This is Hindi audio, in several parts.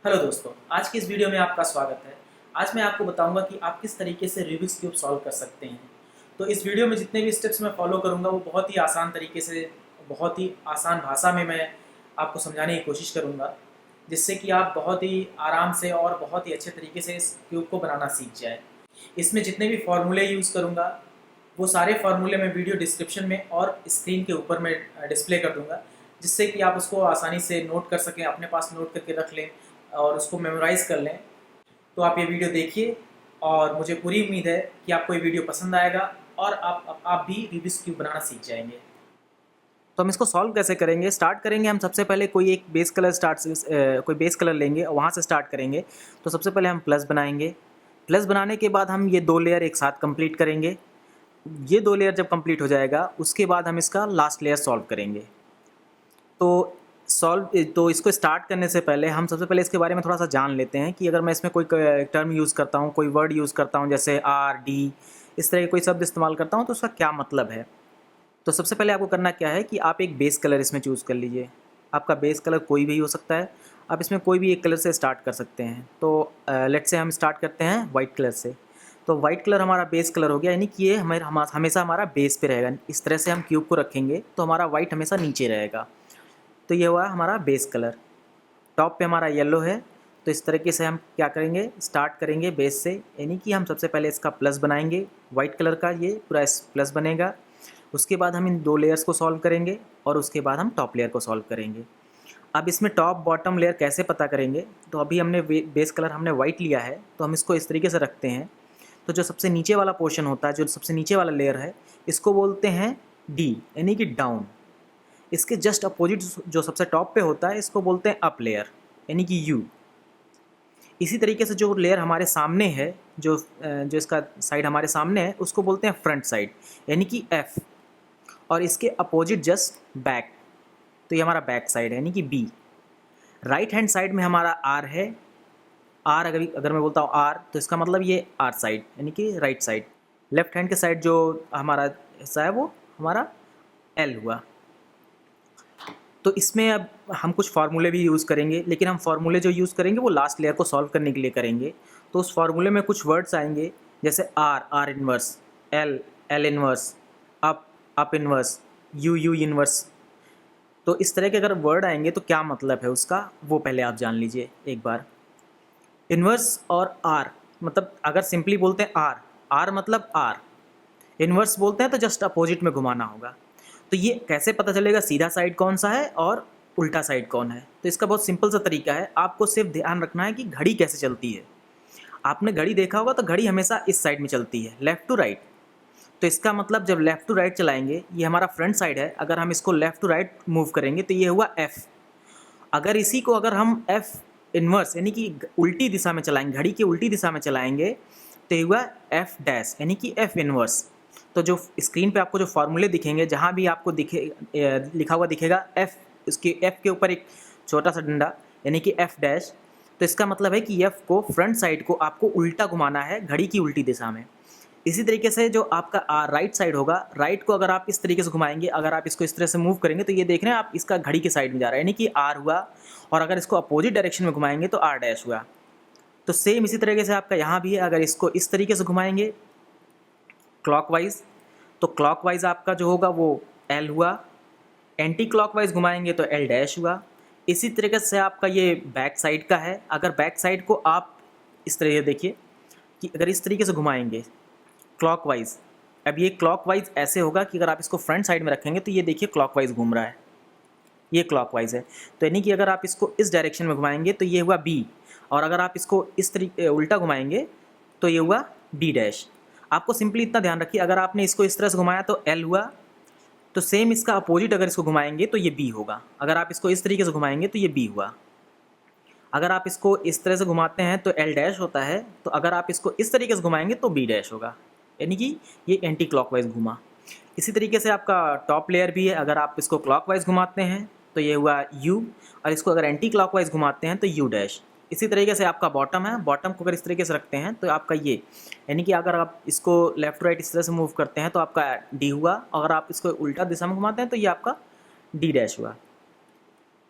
हेलो दोस्तों, आज की इस वीडियो में आपका स्वागत है। आज मैं आपको बताऊंगा कि आप किस तरीके से रूबिक्स क्यूब सॉल्व कर सकते हैं। तो इस वीडियो में जितने भी स्टेप्स मैं फॉलो करूंगा वो बहुत ही आसान तरीके से, बहुत ही आसान भाषा में मैं आपको समझाने की कोशिश करूंगा, जिससे कि आप बहुत ही आराम से और बहुत ही अच्छे तरीके से इस क्यूब को बनाना सीख जाए। इसमें जितने भी फार्मूले यूज़ करूँगा वो सारे फार्मूले मैं वीडियो डिस्क्रिप्शन में और स्क्रीन के ऊपर मैं डिस्प्ले कर दूंगा, जिससे कि आप उसको आसानी से नोट कर सकें, अपने पास नोट करके रख लें और उसको मेमोराइज़ कर लें। तो आप ये वीडियो देखिए और मुझे पूरी उम्मीद है कि आपको ये वीडियो पसंद आएगा और आप भी रूबिक्स क्यूब बनाना सीख जाएंगे। तो हम इसको सॉल्व कैसे करेंगे, स्टार्ट करेंगे हम सबसे पहले कोई एक बेस कलर कोई बेस कलर लेंगे और वहाँ से स्टार्ट करेंगे। तो सबसे पहले हम प्लस बनाएंगे। प्लस बनाने के बाद हम ये 2 लेयर एक साथ कंप्लीट करेंगे। ये 2 लेयर जब कंप्लीट हो जाएगा उसके बाद हम इसका लास्ट लेयर सॉल्व करेंगे। तो इसको स्टार्ट करने से पहले हम सबसे पहले इसके बारे में थोड़ा सा जान लेते हैं कि अगर मैं इसमें कोई टर्म यूज़ करता हूँ, कोई वर्ड यूज़ करता हूँ, जैसे आर डी, इस तरह के कोई शब्द इस्तेमाल करता हूँ तो उसका क्या मतलब है। तो सबसे पहले आपको करना क्या है कि आप एक बेस कलर इसमें चूज़ कर लीजिए। आपका बेस कलर कोई भी हो सकता है, आप इसमें कोई भी एक कलर से स्टार्ट कर सकते हैं। तो लेट्स से हम स्टार्ट करते हैं वाइट कलर से। तो वाइट कलर हमारा बेस कलर हो गया, यानी कि ये हमेशा हमारा बेस पे रहेगा। इस तरह से हम क्यूब को रखेंगे तो हमारा वाइट हमेशा नीचे रहेगा। तो ये हुआ हमारा बेस कलर। टॉप पे हमारा येलो है, तो इस तरीके से हम क्या करेंगे, स्टार्ट करेंगे बेस से, यानी कि हम सबसे पहले इसका प्लस बनाएंगे। वाइट कलर का ये पूरा प्लस बनेगा। उसके बाद हम इन 2 लेयर्स को सॉल्व करेंगे और उसके बाद हम टॉप लेयर को सॉल्व करेंगे। अब इसमें टॉप बॉटम लेयर कैसे पता करेंगे, तो अभी हमने बेस कलर हमने वाइट लिया है तो हम इसको इस तरीके से रखते हैं। तो जो सबसे नीचे वाला पोर्शन होता है, जो सबसे नीचे वाला लेयर है, इसको बोलते हैं डी, यानी कि डाउन। इसके जस्ट अपोजिट जो सबसे टॉप पे होता है इसको बोलते हैं अप लेयर, यानी कि यू। इसी तरीके से जो लेयर हमारे सामने है, जो इसका साइड हमारे सामने है, उसको बोलते हैं फ्रंट साइड, यानी कि एफ। और इसके अपोजिट जस्ट बैक, तो ये हमारा बैक साइड है, यानी कि बी। राइट हैंड साइड में हमारा आर है। आर अगर मैं बोलता हूँ आर, तो इसका मतलब ये आर साइड, यानी कि राइट साइड। लेफ्ट हैंड के साइड जो हमारा हिस्सा है वो हमारा एल हुआ। तो इसमें अब हम कुछ फार्मूले भी यूज़ करेंगे, लेकिन हम फार्मूले जो यूज़ करेंगे वो लास्ट लेयर को सॉल्व करने के लिए करेंगे। तो उस फार्मूले में कुछ वर्ड्स आएंगे, जैसे R inverse, L inverse, up inverse, U inverse. तो इस तरह के अगर वर्ड आएंगे तो क्या मतलब है उसका, वो पहले आप जान लीजिए एक बार। इन्वर्स और आर मतलब, अगर सिंपली बोलते हैं आर मतलब आर। इन्वर्स बोलते हैं तो जस्ट अपोजिट में घुमाना होगा। तो ये कैसे पता चलेगा सीधा साइड कौन सा है और उल्टा साइड कौन है, तो इसका बहुत सिंपल सा तरीका है। आपको सिर्फ ध्यान रखना है कि घड़ी कैसे चलती है। आपने घड़ी देखा होगा तो घड़ी हमेशा इस साइड में चलती है, लेफ़्ट टू राइट। तो इसका मतलब जब लेफ़्ट टू राइट चलाएंगे, ये हमारा फ्रंट साइड है, अगर हम इसको लेफ़्ट टू राइट मूव करेंगे तो ये हुआ एफ़। अगर हम एफ़ इन्वर्स, यानी कि उल्टी दिशा में चलाएंगे, घड़ी की उल्टी दिशा में चलाएंगे, तो ये हुआ एफ़ डैश, यानी कि एफ़ इन्वर्स। तो जो स्क्रीन पे आपको जो फार्मूले दिखेंगे, जहाँ भी आपको लिखा हुआ दिखेगा एफ़, उसके एफ़ के ऊपर एक छोटा सा डंडा, यानी कि एफ़ डैश, तो इसका मतलब है कि एफ़ को, फ्रंट साइड को आपको उल्टा घुमाना है, घड़ी की उल्टी दिशा में। इसी तरीके से जो आपका राइट साइड होगा, राइट को अगर आप इस तरीके से घुमाएंगे, अगर आप इसको इस तरह से मूव करेंगे तो ये देख रहे हैं आप, इसका घड़ी की साइड में जा रहा है, यानी कि आर हुआ। और अगर इसको अपोजिट डायरेक्शन में घुमाएंगे तो आर डैश हुआ। तो सेम इसी तरीके से आपका यहाँ भी है, अगर इसको इस तरीके से घुमाएंगे क्लॉकवाइज, तो क्लॉकवाइज आपका जो होगा वो एल हुआ। एंटी क्लॉकवाइज घुमाएंगे तो एल डैश हुआ। इसी तरीके से आपका ये बैक साइड का है। अगर बैक साइड को आप इस तरह देखिए कि अगर इस तरीके से घुमाएंगे क्लॉकवाइज, अब ये क्लॉकवाइज ऐसे होगा कि अगर आप इसको फ्रंट साइड में रखेंगे तो ये देखिए क्लॉकवाइज घूम रहा है, ये क्लॉकवाइज है। तो यानी कि अगर आप इसको इस डायरेक्शन में घुमाएंगे तो ये हुआ बी, और अगर आप इसको इस तरीके उल्टा घुमाएंगे तो ये हुआ डी डैश। आपको सिंपली इतना ध्यान रखिए, अगर आपने इसको इस तरह से घुमाया तो एल हुआ, तो सेम इसका अपोजिट अगर इसको घुमाएंगे तो ये बी होगा। अगर आप इसको इस तरीके से घुमाएंगे तो ये बी हुआ। अगर आप इसको इस तरह से घुमाते हैं तो एल डैश होता है, तो अगर आप इसको इस तरीके से घुमाएंगे तो बी डैश होगा, यानी कि ये एंटी क्लॉकवाइज घुमा। इसी तरीके से आपका टॉप लेयर भी है। अगर आप इसको क्लॉकवाइज घुमाते हैं तो ये हुआ यू, और इसको अगर एंटी क्लॉकवाइज घुमाते हैं तो यू डैश। इसी तरीके से आपका बॉटम है, बॉटम को अगर इस तरीके से रखते हैं तो आपका ये, यानी कि अगर आप इसको लेफ्ट राइट इस तरह से मूव करते हैं तो आपका डी हुआ। अगर आप इसको उल्टा दिशा में घुमाते हैं तो ये आपका डी डैश हुआ।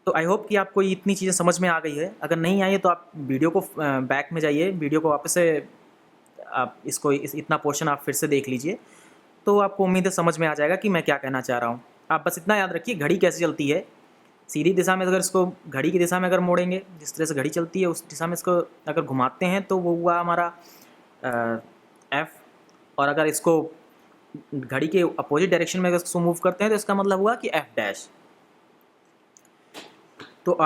तो आई होप कि आपको ये इतनी चीज़ें समझ में आ गई है। अगर नहीं आई है तो आप वीडियो को बैक में जाइए, वीडियो को वापस से आप इसको इतना पोर्शन आप फिर से देख लीजिए, तो आपको उम्मीद है समझ में आ जाएगा कि मैं क्या कहना चाह रहा हूँ। आप बस इतना याद रखिए घड़ी कैसे चलती है। सीधी दिशा में अगर इसको घड़ी की दिशा में अगर मोड़ेंगे, जिस तरह से घड़ी चलती है उस दिशा में इसको अगर घुमाते हैं तो वो हुआ हमारा एफ, और अगर इसको घड़ी के अपोजिट डायरेक्शन में अगर इसको मूव करते हैं तो इसका मतलब हुआ कि एफ डैश। तो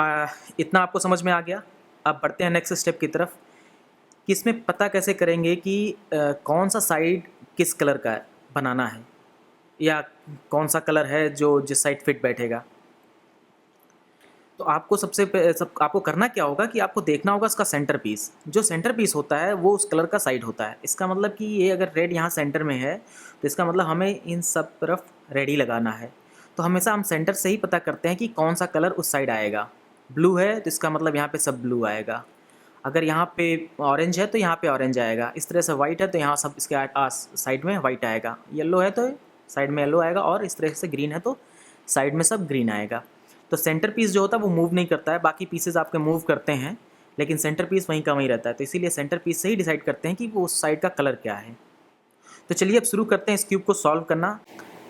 इतना आपको समझ में आ गया। अब बढ़ते हैं नेक्स्ट स्टेप की तरफ कि इसमें पता कैसे करेंगे कि कौन सा साइड किस कलर का बनाना है, या कौन सा कलर है जो जिस साइड फिट बैठेगा। तो आपको आपको करना क्या होगा कि आपको देखना होगा इसका सेंटर पीस। जो सेंटर पीस होता है वो उस कलर का साइड होता है। इसका मतलब कि ये अगर रेड यहाँ सेंटर में है तो इसका मतलब हमें इन सब तरफ रेड ही लगाना है। तो हमेशा हम सेंटर से ही पता करते हैं कि कौन सा कलर उस साइड आएगा। ब्लू है तो इसका मतलब यहाँ पे सब ब्लू आएगा। अगर यहाँ पे ऑरेंज है तो यहाँ पे ऑरेंज आएगा। इस तरह से वाइट है तो यहाँ सब इसके साइड में वाइट आएगा। येलो है तो साइड में येलो आएगा, और इस तरह से ग्रीन है तो साइड में सब ग्रीन आएगा। तो सेंटर पीस जो होता है वो मूव नहीं करता है, बाकी पीसेज आपके मूव करते हैं, लेकिन सेंटर पीस वहीं का वहीं रहता है। तो इसीलिए सेंटर पीस से ही डिसाइड करते हैं कि वो उस साइड का कलर क्या है। तो चलिए अब शुरू करते हैं इस क्यूब को सॉल्व करना।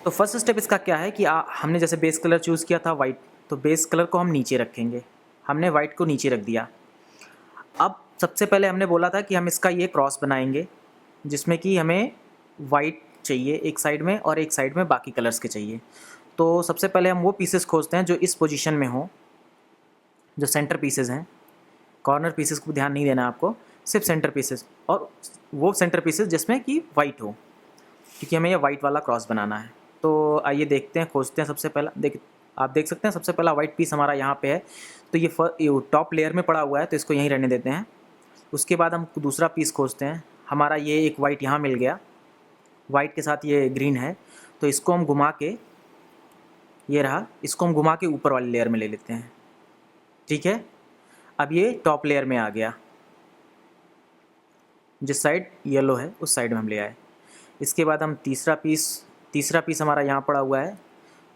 तो फर्स्ट स्टेप इसका क्या है कि हमने जैसे बेस कलर चूज़ किया था वाइट, तो बेस कलर को हम नीचे रखेंगे। हमने वाइट को नीचे रख दिया। अब सबसे पहले हमने बोला था कि हम इसका ये क्रॉस बनाएंगे, जिसमें कि हमें वाइट चाहिए एक साइड में और एक साइड में बाकी कलर्स के चाहिए। तो सबसे पहले हम वो पीसेस खोजते हैं जो इस पोजीशन में हो, जो सेंटर पीसेस हैं। कॉर्नर पीसेस को ध्यान नहीं देना आपको, सिर्फ सेंटर पीसेस, और वो सेंटर पीसेस जिसमें कि वाइट हो, क्योंकि हमें ये वाइट वाला क्रॉस बनाना है। तो आइए देखते हैं, खोजते हैं। सबसे पहला आप देख सकते हैं सबसे पहला वाइट पीस हमारा यहाँ पे है। तो ये टॉप लेयर में पड़ा हुआ है तो इसको यहीं रहने देते हैं। उसके बाद हम दूसरा पीस खोजते हैं। हमारा ये एक वाइट यहाँ मिल गया, वाइट के साथ ये ग्रीन है, तो इसको हम घुमा के, ये रहा, इसको हम घुमा के ऊपर वाली लेयर में ले लेते हैं। ठीक है, अब ये टॉप लेयर में आ गया, जिस साइड येलो है उस साइड में हम ले आए। इसके बाद हम तीसरा पीस हमारा यहाँ पड़ा हुआ है,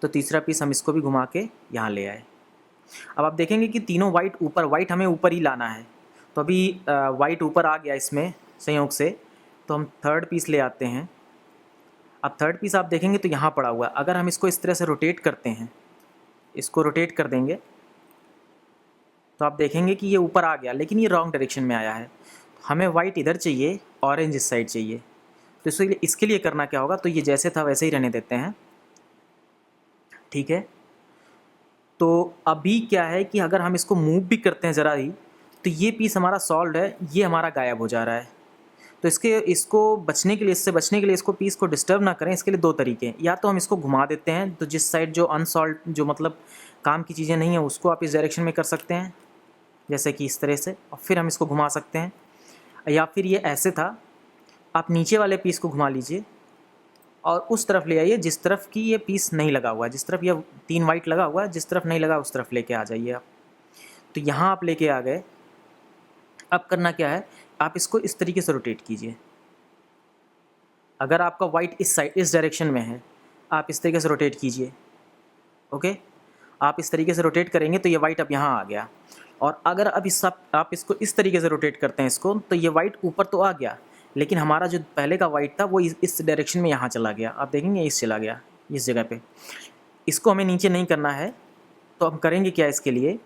तो तीसरा पीस हम इसको भी घुमा के यहाँ ले आए। अब आप देखेंगे कि तीनों वाइट हमें ऊपर ही लाना है। तो अभी वाइट ऊपर आ गया इसमें संयोग से, तो हम थर्ड पीस ले आते हैं। अब थर्ड पीस आप देखेंगे तो यहाँ पड़ा हुआ है। अगर हम इसको इस तरह से रोटेट करते हैं, इसको रोटेट कर देंगे, तो आप देखेंगे कि ये ऊपर आ गया, लेकिन ये रॉन्ग डायरेक्शन में आया है। हमें वाइट इधर चाहिए, ऑरेंज इस साइड चाहिए। तो इसके लिए करना क्या होगा, तो ये जैसे था वैसे ही रहने देते हैं। ठीक है, तो अभी क्या है कि अगर हम इसको मूव भी करते हैं ज़रा ही, तो ये पीस हमारा सॉल्व है, ये हमारा गायब हो जा रहा है। तो इसको बचने के लिए, इससे बचने के लिए, इसको पीस को डिस्टर्ब ना करें, इसके लिए दो तरीके हैं। या तो हम इसको घुमा देते हैं, तो जिस साइड जो अनसॉल्व, जो मतलब काम की चीज़ें नहीं है, उसको आप इस डायरेक्शन में कर सकते हैं, जैसे कि इस तरह से, और फिर हम इसको घुमा सकते हैं। या फिर ये ऐसे था, आप नीचे वाले पीस को घुमा लीजिए और उस तरफ ले आइए जिस तरफ की ये पीस नहीं लगा हुआ है, जिस तरफ ये 3 वाइट लगा हुआ है, जिस तरफ नहीं लगा उस तरफ लेके आ जाइए आप। तो यहाँ आप लेके आ गए। अब करना क्या है, आप इसको इस तरीके से रोटेट कीजिए। अगर आपका वाइट इस साइड, इस डायरेक्शन में है, आप इस तरीके से रोटेट कीजिए। ओके, आप इस तरीके से रोटेट करेंगे तो ये वाइट अब यहाँ आ गया। और अगर अब आप इसको इस तरीके से रोटेट करते हैं इसको, तो ये वाइट ऊपर तो आ गया, लेकिन हमारा जो पहले का वाइट था वो इस डायरेक्शन में यहाँ चला गया। आप देखेंगे इस चला गया, इस जगह पे। इसको हमें नीचे नहीं करना है, तो हम करेंगे क्या इसके लिए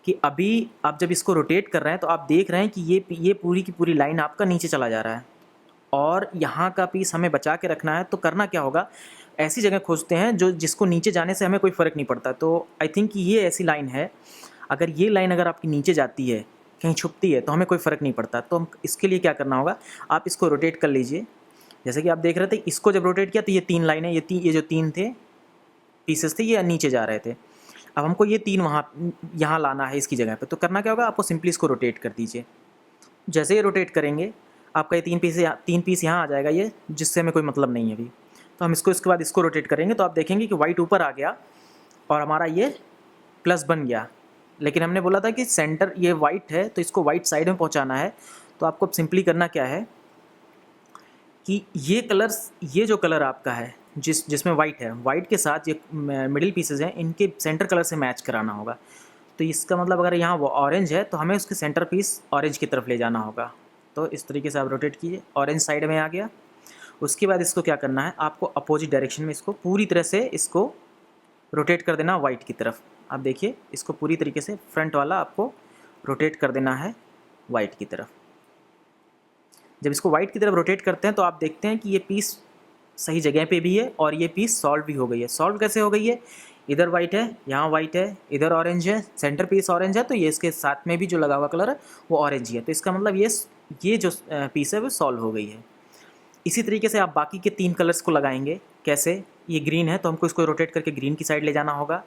कि अभी आप जब इसको रोटेट कर रहे हैं तो आप देख रहे हैं कि ये पूरी की पूरी लाइन आपका नीचे चला जा रहा है, और यहाँ का पीस हमें बचा के रखना है। तो करना क्या होगा, ऐसी जगह खोजते हैं जिसको नीचे जाने से हमें कोई फ़र्क नहीं पड़ता। तो आई थिंक कि ये ऐसी लाइन है, अगर ये लाइन अगर आपकी नीचे जाती है, कहीं छुपती है, तो हमें कोई फ़र्क नहीं पड़ता। तो हम इसके लिए क्या करना होगा, आप इसको रोटेट कर लीजिए। जैसे कि आप देख रहे थे, इसको जब रोटेट किया तो ये 3 लाइनें, ये जो 3 थे पीसेस थे, ये नीचे जा रहे थे। अब हमको ये 3 यहाँ लाना है इसकी जगह पे। तो करना क्या होगा, आपको सिंपली इसको रोटेट कर दीजिए। जैसे ये रोटेट करेंगे, आपका ये 3 पीस यहाँ आ जाएगा, ये जिससे हमें कोई मतलब नहीं है अभी। तो हम इसके बाद इसको रोटेट करेंगे, तो आप देखेंगे कि वाइट ऊपर आ गया और हमारा ये प्लस बन गया। लेकिन हमने बोला था कि सेंटर ये वाइट है, तो इसको वाइट साइड में पहुंचाना है। तो आपको सिंपली करना क्या है कि ये जो कलर आपका है, जिसमें वाइट है, वाइट के साथ ये मिडिल पीसेस हैं, इनके सेंटर कलर से मैच कराना होगा। तो इसका मतलब अगर यहाँ वो ऑरेंज है तो हमें उसके सेंटर पीस ऑरेंज की तरफ ले जाना होगा। तो इस तरीके से आप रोटेट कीजिए, ऑरेंज साइड में आ गया। उसके बाद इसको क्या करना है, आपको अपोजिट डायरेक्शन में इसको पूरी तरह से इसको रोटेट कर देना वाइट की तरफ। आप देखिए इसको पूरी तरीके से फ्रंट वाला आपको रोटेट कर देना है वाइट की तरफ। जब इसको वाइट की तरफ रोटेट करते हैं तो आप देखते हैं कि ये पीस सही जगह पे भी है और ये पीस सॉल्व भी हो गई है। सॉल्व कैसे हो गई है, इधर वाइट है, यहाँ वाइट है, इधर ऑरेंज है, सेंटर पीस ऑरेंज है, तो ये इसके साथ में भी जो लगा हुआ कलर है वो ऑरेंज ही है। तो इसका मतलब ये जो पीस है वो सॉल्व हो गई है। इसी तरीके से आप बाकी के 3 कलर्स को लगाएंगे। कैसे, ये ग्रीन है तो हमको इसको रोटेट करके ग्रीन की साइड ले जाना होगा।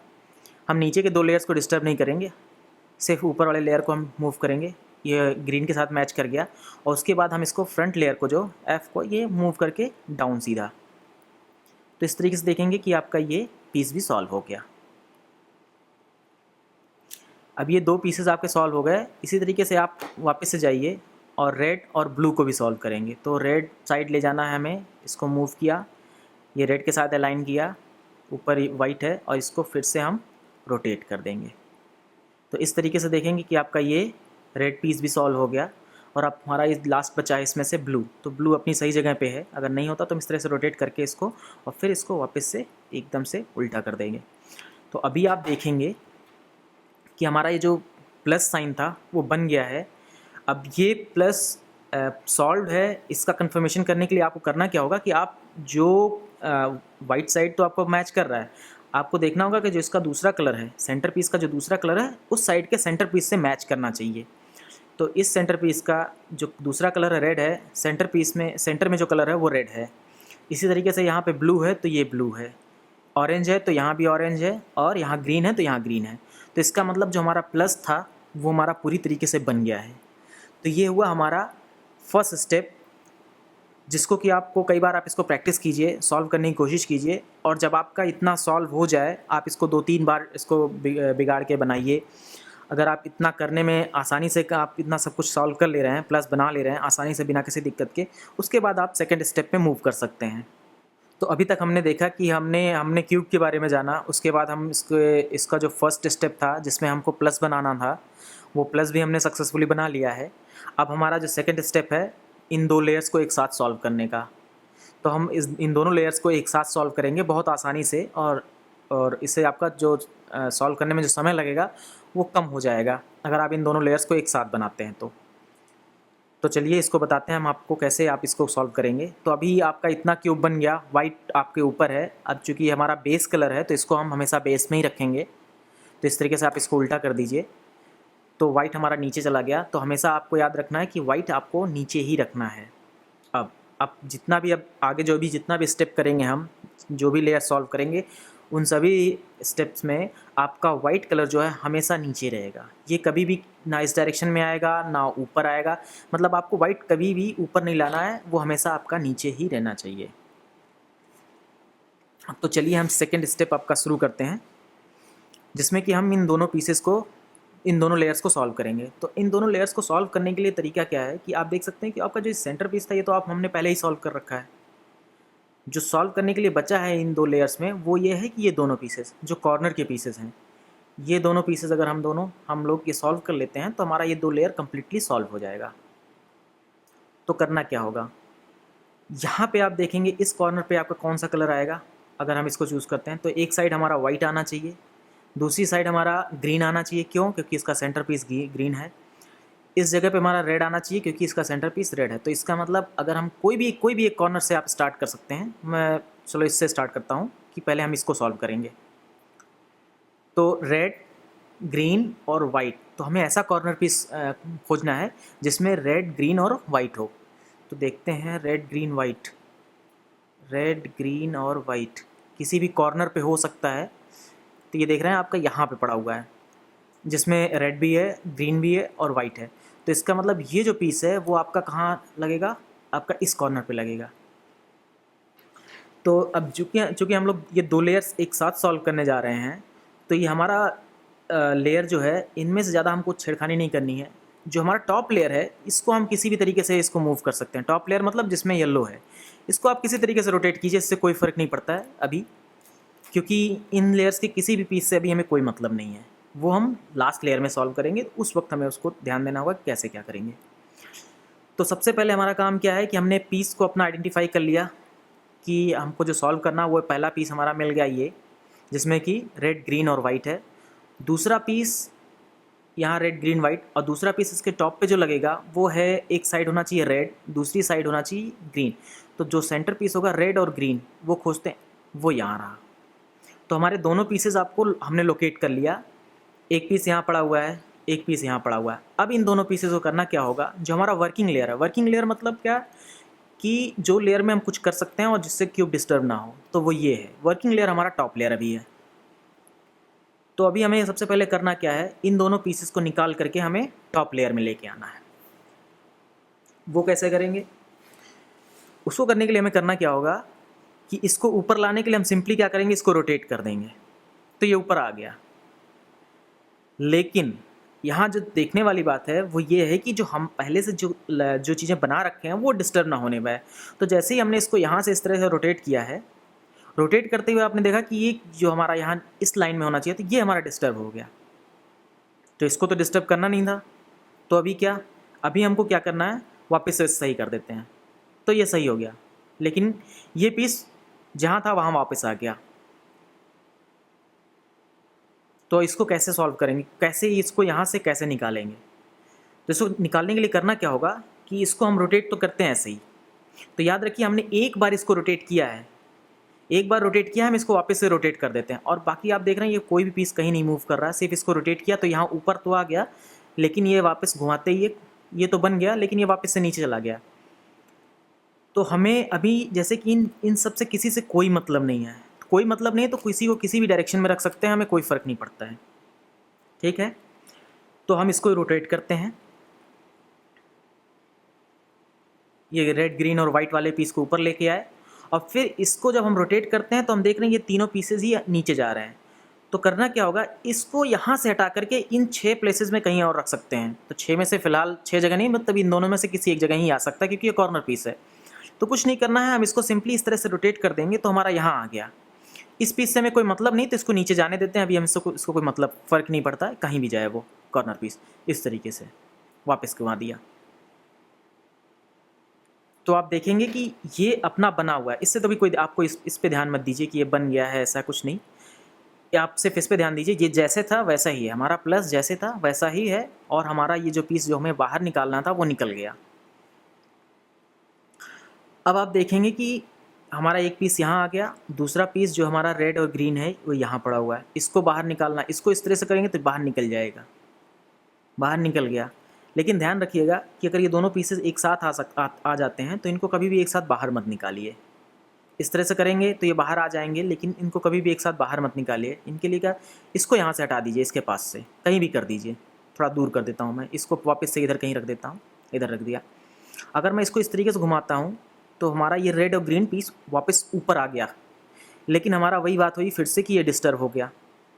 हम नीचे के 2 लेयर्स को डिस्टर्ब नहीं करेंगे, सिर्फ ऊपर वाले लेयर को हम मूव करेंगे। ये ग्रीन के साथ मैच कर गया और उसके बाद हम इसको फ्रंट लेयर को जो एफ को ये मूव करके डाउन सीधा। तो इस तरीके से देखेंगे कि आपका ये पीस भी सॉल्व हो गया। अब ये 2 पीसेस आपके सॉल्व हो गए। इसी तरीके से आप वापस से जाइए और रेड और ब्लू को भी सॉल्व करेंगे। तो रेड साइड ले जाना है हमें, इसको मूव किया, ये रेड के साथ अलाइन किया, ऊपर वाइट है और इसको फिर से हम रोटेट कर देंगे। तो इस तरीके से देखेंगे कि आपका ये रेड पीस भी सॉल्व हो गया। और अब हमारा ये लास्ट बचा है इसमें से ब्लू। तो ब्लू अपनी सही जगह पे है, अगर नहीं होता तो हम इस तरह से रोटेट करके इसको और फिर इसको वापस से एकदम से उल्टा कर देंगे। तो अभी आप देखेंगे कि हमारा ये जो प्लस साइन था वो बन गया है। अब ये प्लस सॉल्व है, इसका कंफर्मेशन करने के लिए आपको करना क्या होगा कि आप जो वाइट साइड तो आपको मैच कर रहा है, आपको देखना होगा कि जो इसका दूसरा कलर है, सेंटर पीस का जो दूसरा कलर है, उस साइड के सेंटर पीस से मैच करना चाहिए। तो इस सेंटर पीस का जो दूसरा कलर है रेड है, सेंटर में जो कलर है वो रेड है। इसी तरीके से यहाँ पे ब्लू है तो ये ब्लू है, ऑरेंज है तो यहाँ भी ऑरेंज है, और यहाँ ग्रीन है तो यहाँ ग्रीन है। तो इसका मतलब जो हमारा प्लस था वो हमारा पूरी तरीके से बन गया है। तो ये हुआ हमारा फर्स्ट स्टेप, जिसको कि आपको कई बार आप इसको प्रैक्टिस कीजिए, सॉल्व करने की कोशिश कीजिए, और जब आपका इतना सॉल्व हो जाए आप इसको 2-3 बार इसको बिगाड़ के बनाइए। अगर आप इतना करने में आसानी से आप इतना सब कुछ सॉल्व कर ले रहे हैं, प्लस बना ले रहे हैं आसानी से बिना किसी दिक्कत के, उसके बाद आप सेकंड स्टेप पे मूव कर सकते हैं। तो अभी तक हमने देखा कि हमने क्यूब के बारे में जाना, उसके बाद हम इसका जो फर्स्ट स्टेप था जिसमें हमको प्लस बनाना था, वो प्लस भी हमने सक्सेसफुली बना लिया है। अब हमारा जो सेकंड स्टेप है इन 2 लेयर्स को एक साथ सॉल्व करने का, तो हम इन दोनों लेयर्स को एक साथ सॉल्व करेंगे बहुत आसानी से, और इससे आपका जो सॉल्व करने में जो समय लगेगा वो कम हो जाएगा अगर आप इन दोनों लेयर्स को एक साथ बनाते हैं तो चलिए इसको बताते हैं हम आपको कैसे आप इसको सॉल्व करेंगे। तो अभी आपका इतना क्यूब बन गया, वाइट आपके ऊपर है। अब चूँकि हमारा बेस कलर है तो इसको हम हमेशा बेस में ही रखेंगे। तो इस तरीके से आप इसको उल्टा कर दीजिए, तो वाइट हमारा नीचे चला गया। तो हमेशा आपको याद रखना है कि वाइट आपको नीचे ही रखना है। अब जितना भी अब आगे जितना भी स्टेप करेंगे, हम जो भी लेयर सॉल्व करेंगे, उन सभी स्टेप्स में आपका वाइट कलर जो है हमेशा नीचे रहेगा। ये कभी भी ना इस डायरेक्शन में आएगा ना ऊपर आएगा, मतलब आपको वाइट कभी भी ऊपर नहीं लाना है, वो हमेशा आपका नीचे ही रहना चाहिए। तो चलिए हम सेकंड स्टेप आपका शुरू करते हैं, जिसमें कि हम इन दोनों लेयर्स को सॉल्व करेंगे। तो इन दोनों लेयर्स को सॉल्व करने के लिए तरीका क्या है कि आप देख सकते हैं कि आपका जो सेंटर पीस था ये तो हमने पहले ही सॉल्व कर रखा है। जो सॉल्व करने के लिए बचा है इन 2 लेयर्स में वो ये है कि ये दोनों पीसेस जो कॉर्नर के पीसेस हैं, ये दोनों पीसेस अगर हम लोग ये सॉल्व कर लेते हैं तो हमारा ये 2 लेयर कम्प्लीटली सॉल्व हो जाएगा। तो करना क्या होगा, यहाँ पे आप देखेंगे इस कॉर्नर पे आपका कौन सा कलर आएगा। अगर हम इसको चूज़ करते हैं तो एक साइड हमारा वाइट आना चाहिए, दूसरी साइड हमारा ग्रीन आना चाहिए। क्यों? क्योंकि इसका सेंटर पीस ग्रीन है। इस जगह पे हमारा रेड आना चाहिए क्योंकि इसका सेंटर पीस रेड है। तो इसका मतलब अगर हम कोई भी एक कॉर्नर से आप स्टार्ट कर सकते हैं। मैं चलो इससे स्टार्ट करता हूँ कि पहले हम इसको सॉल्व करेंगे। तो रेड, ग्रीन और वाइट, तो हमें ऐसा कॉर्नर पीस खोजना है जिसमें रेड, ग्रीन और वाइट हो। तो देखते हैं रेड, ग्रीन और वाइट किसी भी कॉर्नर पे हो सकता है। तो ये देख रहे हैं आपका यहाँ पे पड़ा हुआ है जिसमें रेड भी है, ग्रीन भी है और वाइट है। तो इसका मतलब ये जो पीस है वो आपका कहाँ लगेगा, आपका इस कॉर्नर पे लगेगा। तो अब चूँकि हम लोग ये 2 लेयर्स एक साथ सॉल्व करने जा रहे हैं, तो ये हमारा लेयर जो है इनमें से ज़्यादा हमको छेड़खानी नहीं करनी है। जो हमारा टॉप लेयर है इसको हम किसी भी तरीके से इसको मूव कर सकते हैं। टॉप लेयर मतलब जिसमें येलो है, इसको आप किसी तरीके से रोटेट कीजिए, इससे कोई फ़र्क नहीं पड़ता है अभी, क्योंकि इन लेयर्स के किसी भी पीस से अभी हमें कोई मतलब नहीं है। वो हम लास्ट लेयर में सॉल्व करेंगे, उस वक्त हमें उसको ध्यान देना होगा कि कैसे क्या करेंगे। तो सबसे पहले हमारा काम क्या है कि हमने पीस को अपना आइडेंटिफाई कर लिया कि हमको जो सॉल्व करना वो पहला पीस हमारा मिल गया ये, जिसमें कि रेड ग्रीन और वाइट है। दूसरा पीस यहाँ रेड ग्रीन वाइट, और दूसरा पीस इसके टॉप पे जो लगेगा वो है, एक साइड होना चाहिए रेड, दूसरी साइड होना चाहिए ग्रीन। तो जो सेंटर पीस होगा रेड और ग्रीन वो खोजते हैं, वो यहाँ रहा। तो हमारे दोनों पीसेस आपको हमने लोकेट कर लिया, एक पीस यहाँ पड़ा हुआ है, एक पीस यहाँ पड़ा हुआ है। अब इन दोनों पीसेस को करना क्या होगा, जो हमारा वर्किंग लेयर है, वर्किंग लेयर मतलब क्या कि जो लेयर में हम कुछ कर सकते हैं और जिससे क्यूब डिस्टर्ब ना हो, तो वो ये है। वर्किंग लेयर हमारा टॉप लेयर अभी है। तो अभी हमें सबसे पहले करना क्या है, इन दोनों पीसेस को निकाल करके हमें टॉप लेयर में लेके आना है। वो कैसे करेंगे, उसको करने के लिए हमें करना क्या होगा कि इसको ऊपर लाने के लिए हम सिंपली क्या करेंगे, इसको रोटेट कर देंगे, तो ये ऊपर आ गया। लेकिन यहाँ जो देखने वाली बात है वो ये है कि जो हम पहले से जो चीज़ें बना रखे हैं वो डिस्टर्ब ना होने पाए। तो जैसे ही हमने इसको यहाँ से इस तरह से रोटेट किया है, रोटेट करते हुए आपने देखा कि ये जो हमारा यहाँ इस लाइन में होना चाहिए, तो ये हमारा डिस्टर्ब हो गया। तो इसको तो डिस्टर्ब करना नहीं था, तो अभी क्या, अभी हमको क्या करना है, वापस से सही कर देते हैं। तो ये सही हो गया, लेकिन ये पीस जहाँ था वहाँ वापस आ गया। तो इसको कैसे सॉल्व करेंगे, कैसे इसको यहाँ से कैसे निकालेंगे। तो इसको निकालने के लिए करना क्या होगा कि इसको हम रोटेट तो करते हैं ऐसे ही। तो याद रखिए हमने एक बार इसको रोटेट किया है, एक बार रोटेट किया है, हम इसको वापस से रोटेट कर देते हैं। और बाकी आप देख रहे हैं ये कोई भी पीस कहीं नहीं मूव कर रहा है, सिर्फ इसको रोटेट किया तो यहाँ ऊपर तो आ गया, लेकिन ये वापस घुमाते ही ये तो बन गया, लेकिन ये वापस से नीचे चला गया। तो हमें अभी जैसे कि इन सब से किसी से कोई मतलब नहीं है, कोई मतलब नहीं है, तो किसी को किसी भी डायरेक्शन में रख सकते हैं, हमें कोई फ़र्क नहीं पड़ता है। ठीक है, तो हम इसको रोटेट करते हैं, ये रेड ग्रीन और वाइट वाले पीस को ऊपर लेके आए, और फिर इसको जब हम रोटेट करते हैं तो हम देख रहे हैं ये तीनों पीसेज ही नीचे जा रहे हैं। तो करना क्या होगा, इसको यहाँ से हटा करके इन 6 प्लेसेस में कहीं और रख सकते हैं। तो 6 में से फ़िलहाल 6 जगह नहीं, मतलब इन दोनों में से किसी एक जगह ही आ सकता है, क्योंकि ये कॉर्नर पीस है। तो कुछ नहीं करना है, हम इसको सिंपली इस तरह से रोटेट कर देंगे तो हमारा यहाँ आ गया। इस पीस से हमें कोई मतलब नहीं, तो इसको नीचे जाने देते हैं। अभी हम इसको कोई मतलब फ़र्क नहीं पड़ता है, कहीं भी जाए वो कॉर्नर पीस। इस तरीके से वापस घुमा दिया, तो आप देखेंगे कि ये अपना बना हुआ है। इससे तो भी कोई आपको इस पे ध्यान मत दीजिए कि ये बन गया है, ऐसा कुछ नहीं। आप सिर्फ इस पे ध्यान दीजिए, ये जैसे था वैसा ही है, हमारा प्लस जैसे था वैसा ही है, और हमारा ये जो पीस जो हमें बाहर निकालना था वो निकल गया। अब आप देखेंगे कि हमारा एक पीस यहाँ आ गया, दूसरा पीस जो हमारा रेड और ग्रीन है वो यहाँ पड़ा हुआ है। इसको बाहर निकालना, इसको इस तरह से करेंगे तो बाहर निकल जाएगा, बाहर निकल गया। लेकिन ध्यान रखिएगा कि अगर ये दोनों पीसेस एक साथ आ जाते हैं तो इनको कभी भी एक साथ बाहर मत निकालिए। इस तरह से करेंगे तो ये बाहर आ जाएंगे, लेकिन इनको कभी भी एक साथ बाहर मत निकालिए। इनके लिए क्या, इसको यहाँ से हटा दीजिए, इसके पास से कहीं भी कर दीजिए, थोड़ा दूर कर देता हूँ मैं इसको, वापस से इधर कहीं रख देता हूँ, इधर रख दिया। अगर मैं इसको इस तरीके से घुमाता हूँ तो हमारा ये रेड और ग्रीन पीस वापस ऊपर आ गया, लेकिन हमारा वही बात हुई फिर से कि ये डिस्टर्ब हो गया।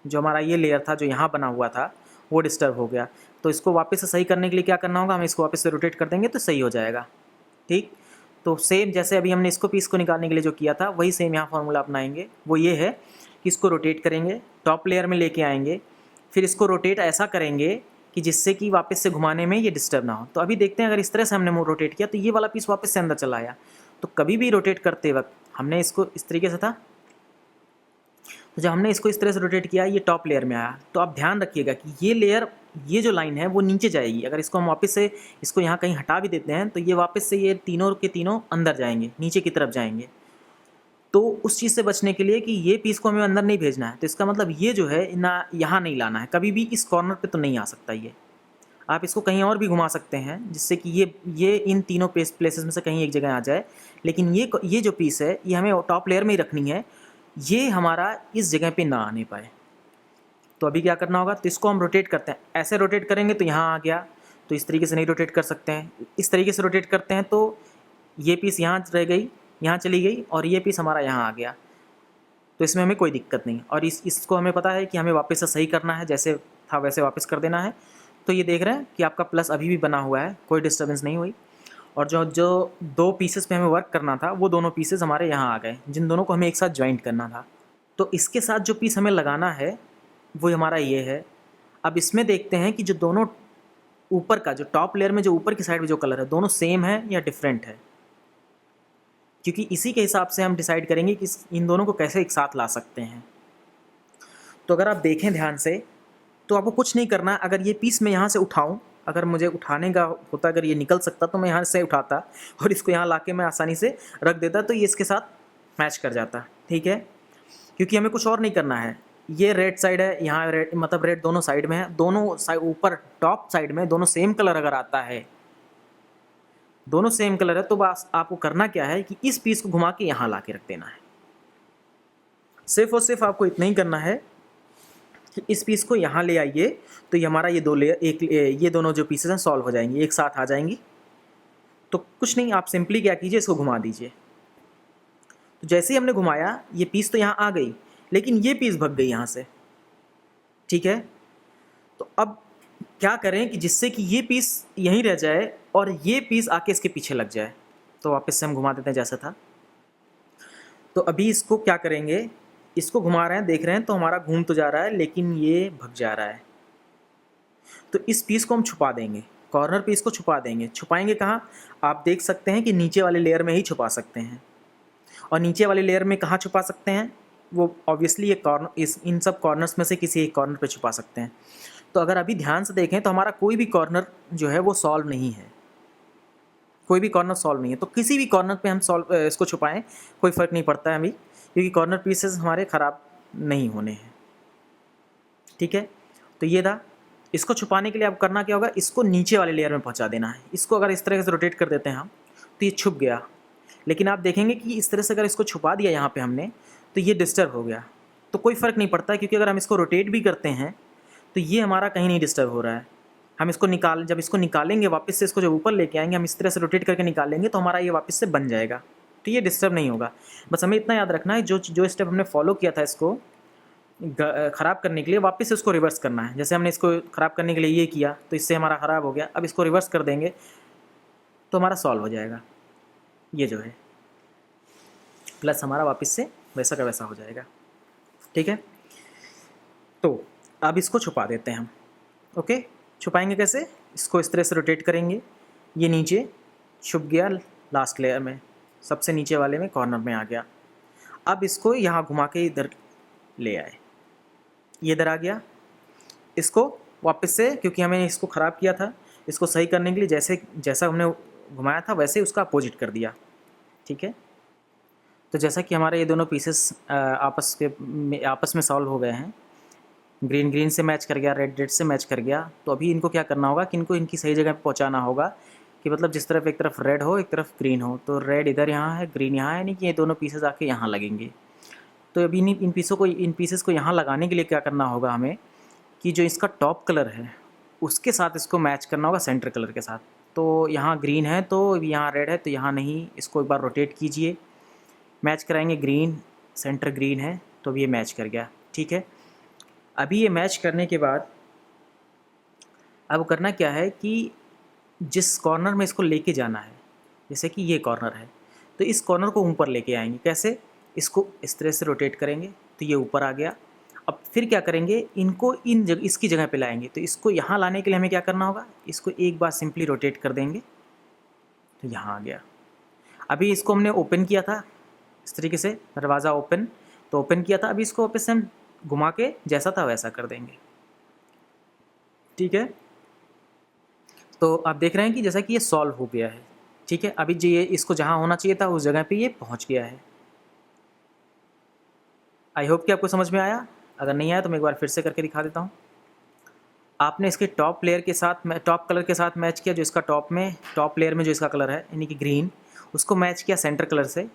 जो हमारा ये लेयर था जो यहाँ बना हुआ था वो डिस्टर्ब हो गया। तो इसको वापस से सही करने के लिए क्या करना होगा, हम इसको वापस से रोटेट कर देंगे तो सही हो जाएगा। ठीक, तो सेम जैसे अभी हमने इसको पीस को निकालने के लिए जो किया था वही सेम यहाँ फार्मूला अपनाएंगे। वो ये है कि इसको रोटेट करेंगे, टॉप लेयर में लेके आएंगे, फिर इसको रोटेट ऐसा करेंगे कि जिससे कि वापस से घुमाने में ये डिस्टर्ब ना हो। तो अभी देखते हैं, अगर इस तरह से हमने रोटेट किया तो ये वाला पीस वापस से अंदर चला आया। तो कभी भी रोटेट करते वक्त हमने इसको इस तरीके से था, तो जब हमने इसको इस तरह से रोटेट किया ये टॉप लेयर में आया। तो आप ध्यान रखिएगा कि ये लेयर, ये जो लाइन है वो नीचे जाएगी। अगर इसको हम वापस से इसको यहाँ कहीं हटा भी देते हैं तो ये वापस से ये तीनों के तीनों अंदर जाएंगे, नीचे की तरफ जाएंगे। तो उस चीज़ से बचने के लिए कि ये पीस को हमें अंदर नहीं भेजना है, तो इसका मतलब ये जो है ना यहाँ नहीं लाना है, कभी भी इस कॉर्नर पे तो नहीं आ सकता ये। आप इसको कहीं और भी घुमा सकते हैं जिससे कि ये इन तीनों प्लेसेस में से कहीं एक जगह आ जाए, लेकिन ये जो पीस है ये हमें टॉप लेयर में ही रखनी है, ये हमारा इस जगह पे ना आने पाए। तो अभी क्या करना होगा, तो इसको हम रोटेट करते हैं। ऐसे रोटेट करेंगे तो यहाँ आ गया, तो इस तरीके से नहीं रोटेट कर सकते हैं। इस तरीके से रोटेट करते हैं तो ये पीस यहाँ रह गई, यहाँ चली गई, और ये पीस हमारा यहाँ आ गया। तो इसमें हमें कोई दिक्कत नहीं। और इसको हमें पता है कि हमें वापस से सही करना है, जैसे था वैसे वापस कर देना है। तो ये देख रहे हैं कि आपका प्लस अभी भी बना हुआ है, कोई डिस्टर्बेंस नहीं हुई। और जो दो पीसेस पे हमें वर्क करना था वो दोनों पीसेस हमारे यहाँ आ गए, जिन दोनों को हमें एक साथ ज्वाइंट करना था। तो इसके साथ जो पीस हमें लगाना है वो हमारा ये है, अब इसमें देखते हैं कि जो दोनों ऊपर का जो टॉप लेयर में जो ऊपर की साइड में जो कलर है दोनों सेम है या डिफरेंट है, क्योंकि इसी के हिसाब से हम डिसाइड करेंगे कि इन दोनों को कैसे एक साथ ला सकते हैं। तो अगर आप देखें ध्यान से तो आपको कुछ नहीं करना। अगर ये पीस मैं यहाँ से उठाऊँ, अगर मुझे उठाने का होता, अगर ये निकल सकता तो मैं यहाँ से उठाता और इसको यहाँ लाके मैं आसानी से रख देता, तो ये इसके साथ मैच कर जाता। ठीक है, क्योंकि हमें कुछ और नहीं करना है। ये रेड साइड है, यहाँ रेड मतलब रेड दोनों साइड में है, दोनों साइड ऊपर टॉप साइड में दोनों सेम कलर अगर आता है, दोनों सेम कलर है, तो बस आपको करना क्या है कि इस पीस को घुमा के यहाँ ला के रख देना है। सिर्फ और सिर्फ आपको इतना ही करना है कि इस पीस को यहाँ ले आइए, तो ये हमारा ये दो लेयर ये दोनों जो पीसेस हैं सॉल्व हो जाएंगी, एक साथ आ जाएंगी। तो कुछ नहीं, आप सिंपली क्या कीजिए, इसको घुमा दीजिए। तो जैसे ही हमने घुमाया ये पीस तो यहाँ आ गई, लेकिन ये पीस भग गई यहाँ से। ठीक है, तो अब क्या करें कि जिससे कि ये पीस यहीं रह जाए और ये पीस आके इसके पीछे लग जाए। तो वापस से हम घुमा देते हैं जैसा था। तो अभी इसको क्या करेंगे, इसको घुमा रहे हैं, देख रहे हैं, तो हमारा घूम तो जा रहा है लेकिन ये भग जा रहा है। तो इस पीस को हम छुपा देंगे, कॉर्नर पीस को छुपा देंगे। छुपाएंगे कहाँ, आप देख सकते हैं कि नीचे वाले लेयर में ही छुपा सकते हैं। और नीचे वाले लेयर में कहाँ छुपा सकते हैं, वो ऑब्वियसली ये कॉर्नर इन सब कॉर्नर्स में से किसी एक कॉर्नर पे छुपा सकते हैं। तो अगर अभी ध्यान से देखें तो हमारा कोई भी कॉर्नर जो है वो सॉल्व नहीं है, कोई भी कॉर्नर सॉल्व नहीं है। तो किसी भी कॉर्नर पे हम इसको छुपाएं, कोई फ़र्क नहीं पड़ता है अभी, क्योंकि कॉर्नर पीसेस हमारे ख़राब नहीं होने हैं। ठीक है, तो ये था। इसको छुपाने के लिए अब करना क्या होगा, इसको नीचे वाले लेयर में पहुंचा देना है। इसको अगर इस तरह से रोटेट कर देते हैं हम, तो ये छुप गया। लेकिन आप देखेंगे कि इस तरह से अगर इसको छुपा दिया यहाँ पे हमने, तो ये डिस्टर्ब हो गया। तो कोई फ़र्क नहीं पड़ता, क्योंकि अगर हम इसको रोटेट भी करते हैं तो ये हमारा कहीं नहीं डिस्टर्ब हो रहा है। हम इसको जब इसको निकालेंगे वापस से, इसको जब ऊपर लेके आएंगे, हम इस तरह से रोटेट करके निकालेंगे तो हमारा ये वापस से बन जाएगा। तो ये डिस्टर्ब नहीं होगा। बस हमें इतना याद रखना है, जो स्टेप हमने फॉलो किया था इसको ख़राब करने के लिए, वापस से उसको रिवर्स करना है। जैसे हमने इसको ख़राब करने के लिए ये किया, तो इससे हमारा ख़राब हो गया। अब इसको रिवर्स कर देंगे तो हमारा सॉल्व हो जाएगा, ये जो है, प्लस हमारा वापस से वैसा का वैसा हो जाएगा। ठीक है, तो अब इसको छुपा देते हैं हम। ओके, छुपाएंगे कैसे, इसको इस तरह से रोटेट करेंगे, ये नीचे छुप गया लास्ट लेयर में, सबसे नीचे वाले में कॉर्नर में आ गया। अब इसको यहाँ घुमा के इधर ले आए, ये इधर आ गया। इसको वापस से, क्योंकि हमें इसको ख़राब किया था, इसको सही करने के लिए जैसा हमने घुमाया था वैसे उसका अपोजिट कर दिया। ठीक है, तो जैसा कि हमारे ये दोनों पीसेस आपस में सॉल्व हो गए हैं, ग्रीन ग्रीन से मैच कर गया, रेड रेड से मैच कर गया। तो अभी इनको क्या करना होगा कि इनको इनकी सही जगह पे पहुंचाना होगा, कि मतलब जिस तरफ एक तरफ रेड हो एक तरफ ग्रीन हो। तो रेड इधर यहाँ है, ग्रीन यहाँ है, यानी कि ये दोनों पीसेस आके यहाँ लगेंगे। तो अभी इन पीसेस को यहाँ लगाने के लिए क्या करना होगा हमें, कि जो इसका टॉप कलर है उसके साथ इसको मैच करना होगा, सेंटर कलर के साथ। तो यहाँ ग्रीन है तो यहाँ रेड है, तो यहाँ नहीं, इसको एक बार रोटेट कीजिए, मैच कराएंगे। ग्रीन सेंटर ग्रीन है तो अभी ये मैच कर गया। ठीक है, अभी ये मैच करने के बाद अब करना क्या है कि जिस कॉर्नर में इसको लेके जाना है, जैसे कि ये कॉर्नर है, तो इस कॉर्नर को ऊपर लेके आएंगे। कैसे, इसको इस तरह से रोटेट करेंगे तो ये ऊपर आ गया। अब फिर क्या करेंगे, इनको इसकी जगह पे लाएंगे। तो इसको यहाँ लाने के लिए हमें क्या करना होगा, इसको एक बार सिंपली रोटेट कर देंगे तो यहाँ आ गया। अभी इसको हमने ओपन किया था इस तरीके से, दरवाज़ा ओपन, तो ओपन किया था। अभी इसको वापस से हम घुमा के जैसा था वैसा कर देंगे। ठीक है, तो आप देख रहे हैं कि जैसा कि ये सॉल्व हो गया है। ठीक है, अभी जो ये इसको जहाँ होना चाहिए था उस जगह पे ये पहुँच गया है। आई होप कि आपको समझ में आया। अगर नहीं आया तो मैं एक बार फिर से करके दिखा देता हूँ। आपने इसके टॉप लेयर के साथ टॉप कलर के साथ मैच किया, जो इसका टॉप लेयर में जो इसका कलर है यानी कि ग्रीन, उसको मैच किया सेंटर कलर से।